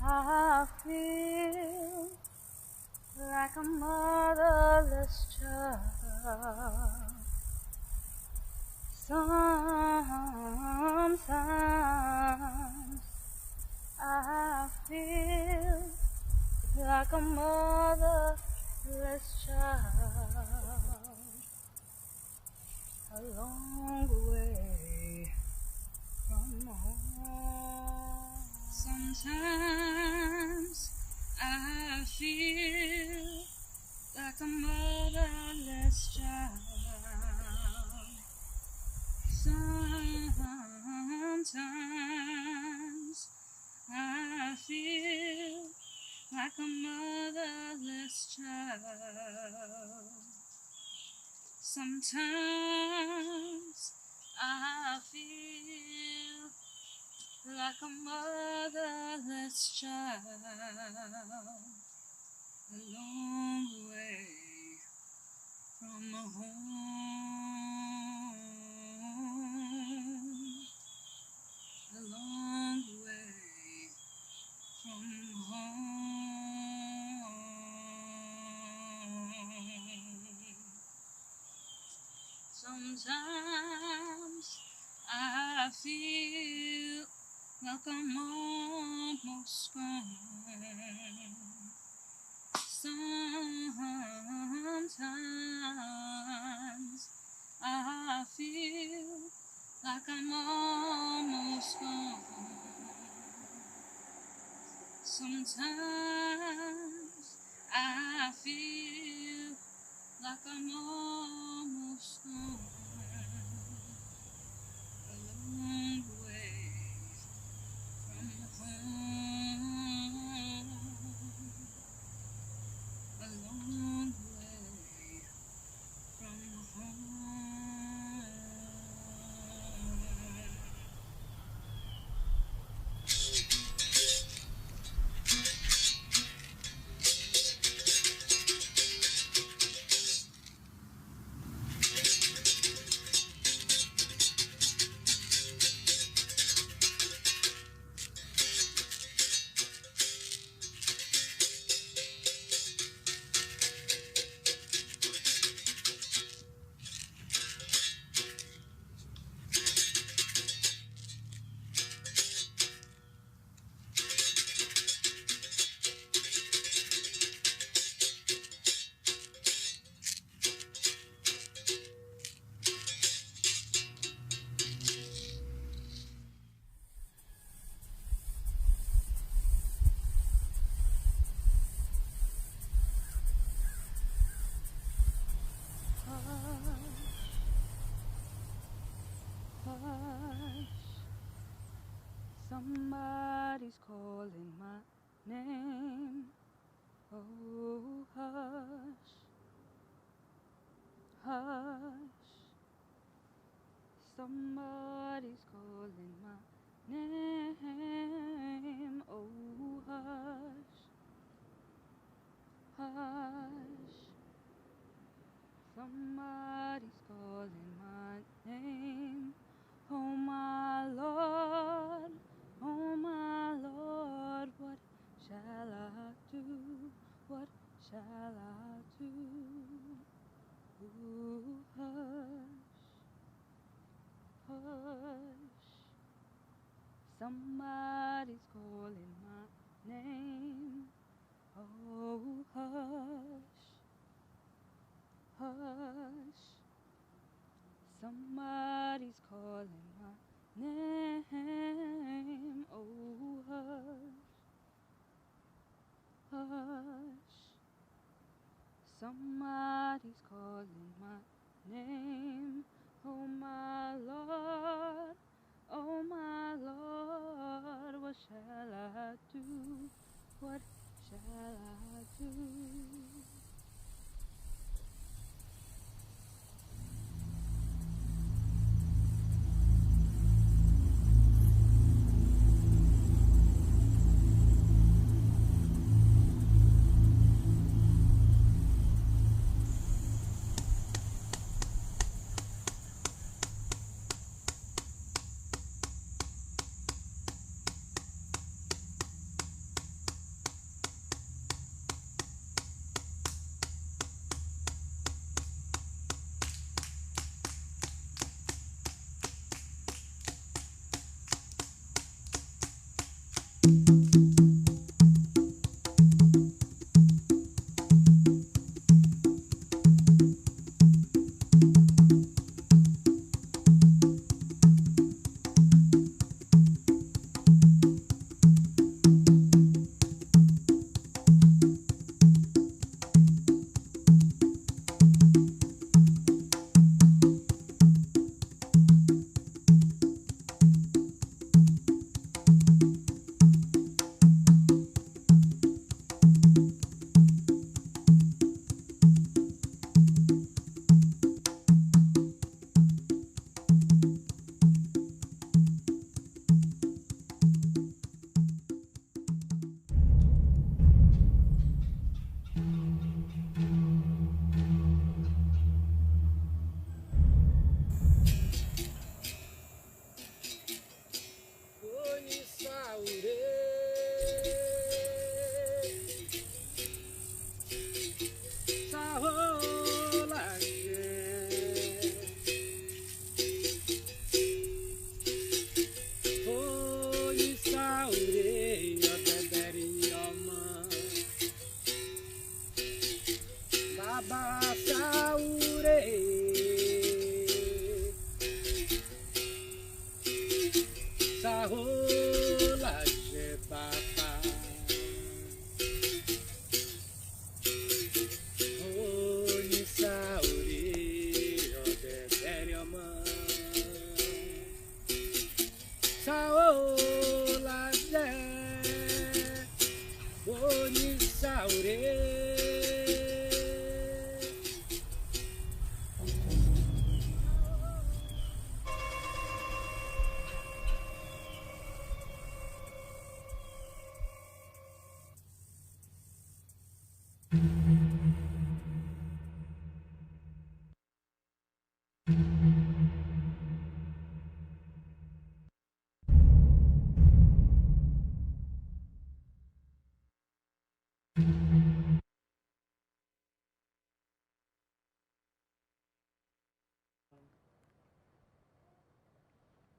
I feel like a motherless child. Sometimes I feel like a motherless child. A long way from home. Sometimes I feel like a motherless child. Sometimes I feel like a motherless child. Sometimes like a motherless child, a long way from home, a long way from home. Sometimes I feel like I'm almost gone. Sometimes I feel like I'm almost gone. Sometimes I feel like I'm almost gone. A long way from home. A long way from home. Somebody's calling my name. Oh, hush, hush. Somebody's calling my name. Oh, hush, hush. Somebody's calling my name. Oh, my Lord. Oh, my Lord, what shall I do? What shall I do? Ooh, hush, hush. Somebody's calling my name. Oh, hush, hush. Somebody's calling my name. Oh, hush, hush. Somebody's calling my name. Oh, my Lord. Oh, my Lord. What shall I do? What shall I do?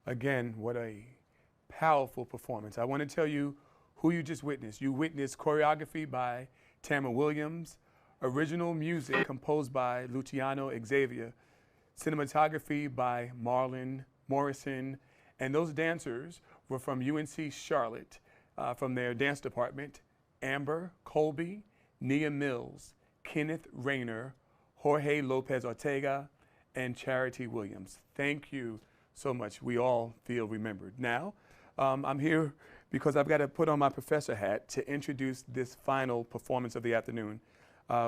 Again, what a powerful performance. I want to tell you who you just witnessed. You witnessed choreography by Tamara Williams, original music composed by Luciano Xavier, cinematography by Marlon Morrison, and those dancers were from UNC Charlotte, from their dance department, Amber Colby, Nia Mills, Kenneth Rayner, Jorge Lopez Ortega, and Charity Williams. Thank you so much. We all feel remembered. Now, I'm here because I've got to put on my professor hat to introduce this final performance of the afternoon.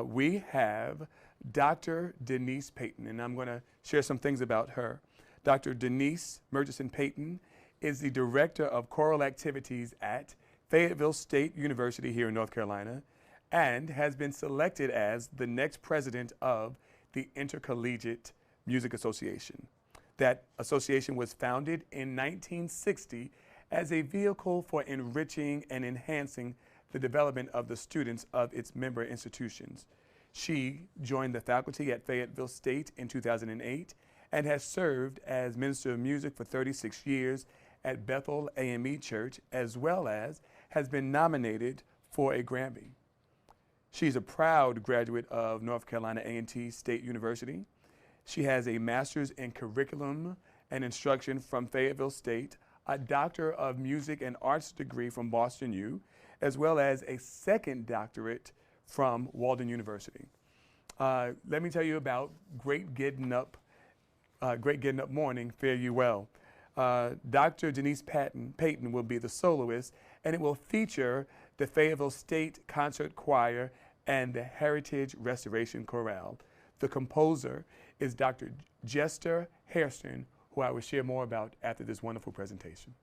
We have Dr. Denise Payton, and I'm going to share some things about her. Dr. Denise Murchison Payton is the Director of Choral Activities at Fayetteville State University here in North Carolina, and has been selected as the next president of the Intercollegiate Music Association. That association was founded in 1960 as a vehicle for enriching and enhancing the development of the students of its member institutions. She joined the faculty at Fayetteville State in 2008 and has served as Minister of Music for 36 years at Bethel AME Church, as well as has been nominated for a Grammy. She's a proud graduate of North Carolina A&T State University. She has a master's in curriculum and instruction from Fayetteville State, a Doctor of Music and Arts degree from Boston U, as well as a second doctorate from Walden University. Let me tell you about Great Getting Up Morning, Fare You Well. Dr. Denise Payton will be the soloist, and it will feature the Fayetteville State Concert Choir and the Heritage Restoration Chorale. The composer is Dr. Jester Hairston, who I will share more about after this wonderful presentation.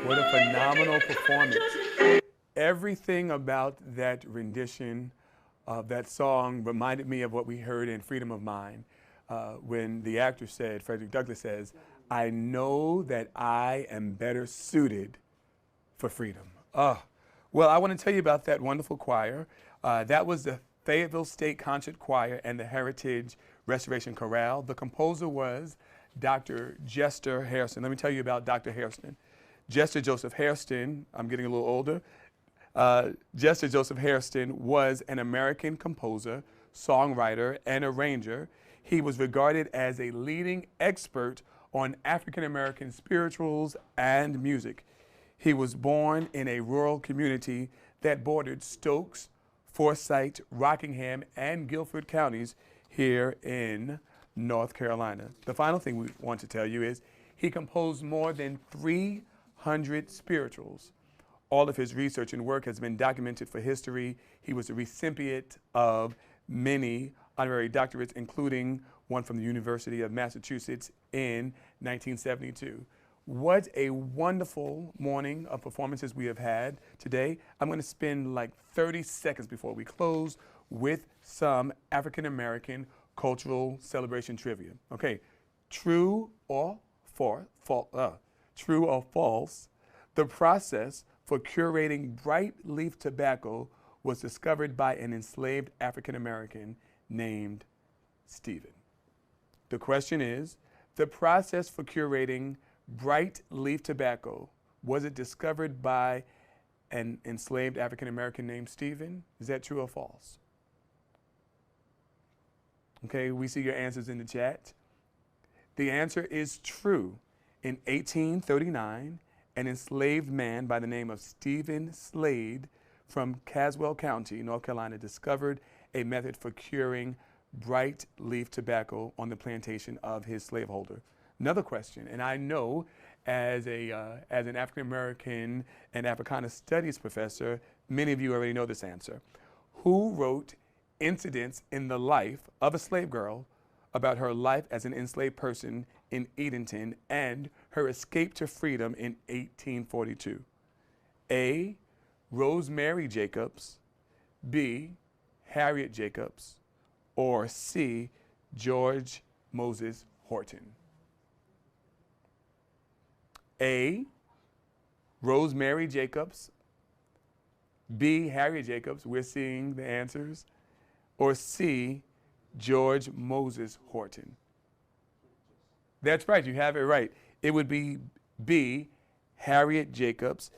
What a phenomenal performance. Everything about that rendition of that song reminded me of what we heard in Freedom of Mind when the actor said, Frederick Douglass says, "I know that I am better suited for freedom." Well, I want to tell you about that wonderful choir. That was the Fayetteville State Concert Choir and the Heritage Restoration Chorale. The composer was Dr. Jester Hairston. Let me tell you about Dr. Hairston. Jester Joseph Hairston, I'm getting a little older. Jester Joseph Hairston was an American composer, songwriter, and arranger. He was regarded as a leading expert on African American spirituals and music. He was born in a rural community that bordered Stokes, Forsyth, Rockingham, and Guilford counties here in North Carolina. The final thing we want to tell you is he composed more than 300 spirituals. All of his research and work has been documented for history. He was a recipient of many honorary doctorates, including one from the University of Massachusetts in 1972. What a wonderful morning of performances we have had today. I'm going to spend like 30 seconds before we close with some African American cultural celebration trivia. Okay, true or false, the process for curating bright leaf tobacco was discovered by an enslaved African American named Stephen. The question is, the process for curating bright leaf tobacco, was it discovered by an enslaved African American named Stephen? Is that true or false? Okay, we see your answers in the chat. The answer is true. In 1839, an enslaved man by the name of Stephen Slade from Caswell County, North Carolina, discovered a method for curing bright leaf tobacco on the plantation of his slaveholder. Another question, and I know as an African American and Africana Studies professor, many of you already know this answer. Who wrote Incidents in the Life of a Slave Girl about her life as an enslaved person in Edenton and her escape to freedom in 1842? A, Rosemary Jacobs, B, Harriet Jacobs, or C, George Moses Horton? A, Rosemary Jacobs, B, Harriet Jacobs, we're seeing the answers, or C, George Moses Horton? That's right, you have it right. It would be B, Harriet Jacobs.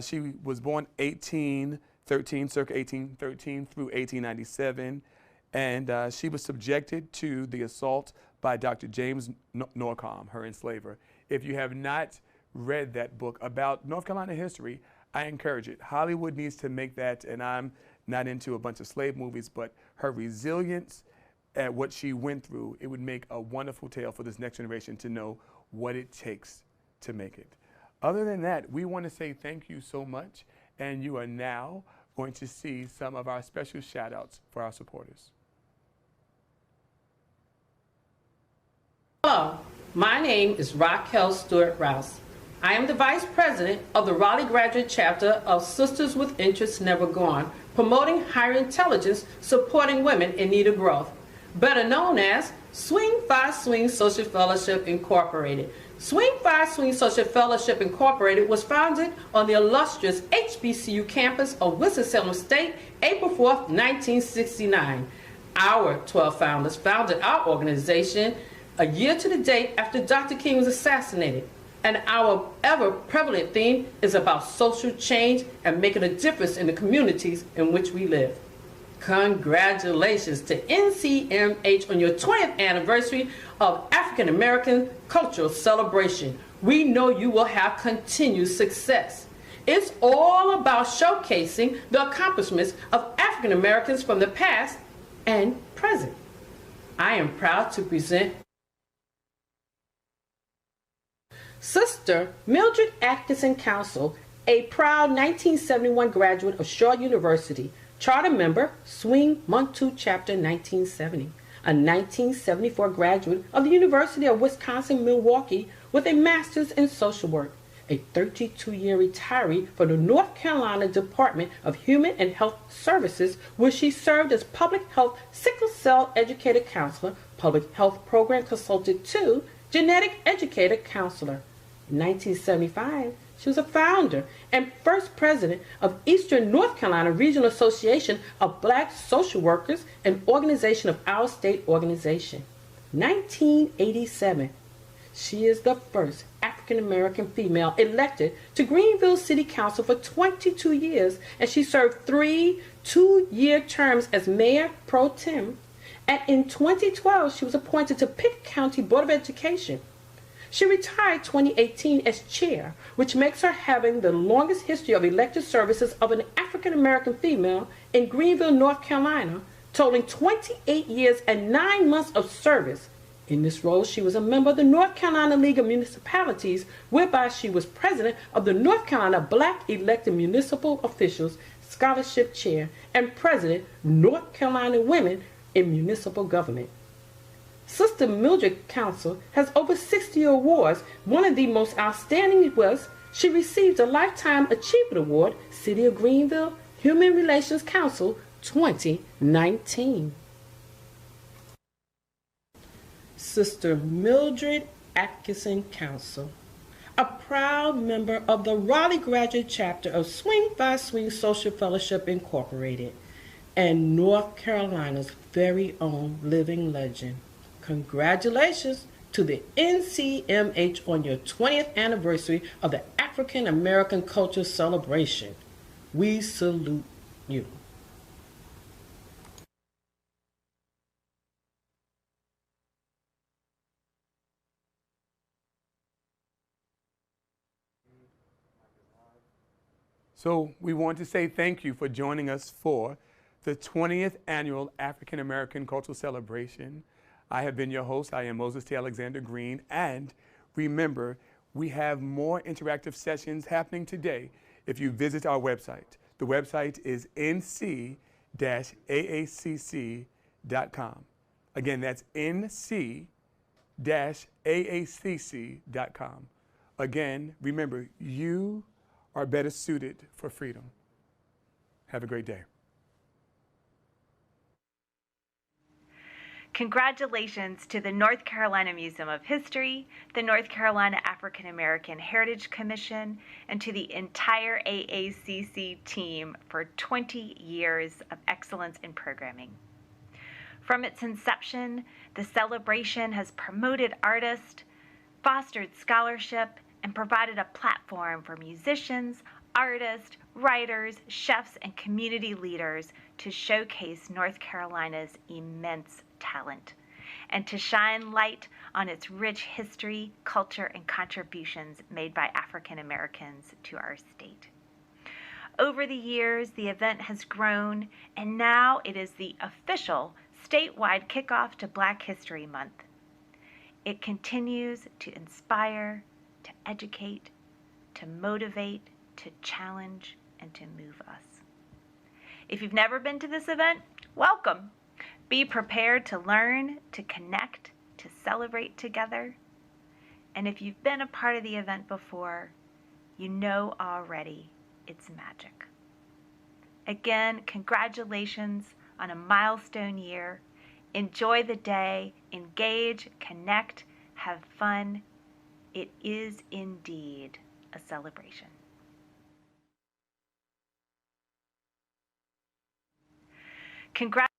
She was born 1813, circa 1813 through 1897, and she was subjected to the assault by Dr. James Norcom, her enslaver. If you have not read that book about North Carolina history, I encourage it. Hollywood needs to make that, and I'm not into a bunch of slave movies, but her resilience at what she went through, it would make a wonderful tale for this next generation to know what it takes to make it. Other than that, we want to say thank you so much, and you are now going to see some of our special shout outs for our supporters. Hello, my name is Raquel Stewart Rouse. I am the Vice President of the Raleigh Graduate Chapter of Sisters with Interests Never Gone, promoting higher intelligence, supporting women in need of growth, better known as Swing 5 Swing Social Fellowship Incorporated. Swing 5 Swing Social Fellowship Incorporated was founded on the illustrious HBCU campus of Winston-Salem State, April 4th, 1969. Our 12 founders founded our organization a year to the date after Dr. King was assassinated. And our ever-prevalent theme is about social change and making a difference in the communities in which we live. Congratulations to NCMOH on your 20th anniversary of African American Cultural Celebration. We know you will have continued success. It's all about showcasing the accomplishments of African Americans from the past and present. I am proud to present Sister Mildred Atkinson Council, a proud 1971 graduate of Shaw University, charter member, Swing Montu Chapter 1970, a 1974 graduate of the University of Wisconsin-Milwaukee with a master's in social work, a 32-year retiree from the North Carolina Department of Human and Health Services, where she served as public health sickle cell educator counselor, public health program consultant 2, genetic educator counselor. In 1975, She was a founder and first president of Eastern North Carolina Regional Association of Black Social Workers, an organization of our state organization. 1987. She is the first African-American female elected to Greenville City Council for 22 years, and she served 3 two-year terms as mayor pro tem. And in 2012, she was appointed to Pitt County Board of Education. She retired 2018 as chair, which makes her having the longest history of elected services of an African-American female in Greenville, North Carolina, totaling 28 years and 9 months of service. In this role, she was a member of the North Carolina League of Municipalities, whereby she was president of the North Carolina Black Elected Municipal Officials Scholarship Chair and president, North Carolina Women in Municipal Government. Sister Mildred Council has over 60 awards. One of the most outstanding was she received a Lifetime Achievement Award, City of Greenville Human Relations Council 2019. Sister Mildred Atkinson Council, a proud member of the Raleigh Graduate Chapter of Swing by Swing Social Fellowship Incorporated, and North Carolina's very own living legend. Congratulations to the NCMOH on your 20th anniversary of the African American Culture Celebration. We salute you. So we want to say thank you for joining us for the 20th Annual African American Cultural Celebration. I have been your host. I am Moses T. Alexander Greene. And remember, we have more interactive sessions happening today if you visit our website. The website is nc-aacc.com. Again, that's nc-aacc.com. Again, remember, you are better suited for freedom. Have a great day. Congratulations to the North Carolina Museum of History, the North Carolina African American Heritage Commission, and to the entire AACC team for 20 years of excellence in programming. From its inception, the celebration has promoted artists, fostered scholarship, and provided a platform for musicians, artists, writers, chefs, and community leaders to showcase North Carolina's immense talent and to shine light on its rich history, culture, and contributions made by African Americans to our state. Over the years, the event has grown, and now it is the official statewide kickoff to Black History Month. It continues to inspire, to educate, to motivate, to challenge, and to move us. If you've never been to this event, welcome. Be prepared to learn, to connect, to celebrate together. And if you've been a part of the event before, you know already it's magic. Again, congratulations on a milestone year. Enjoy the day, engage, connect, have fun. It is indeed a celebration. Congratulations.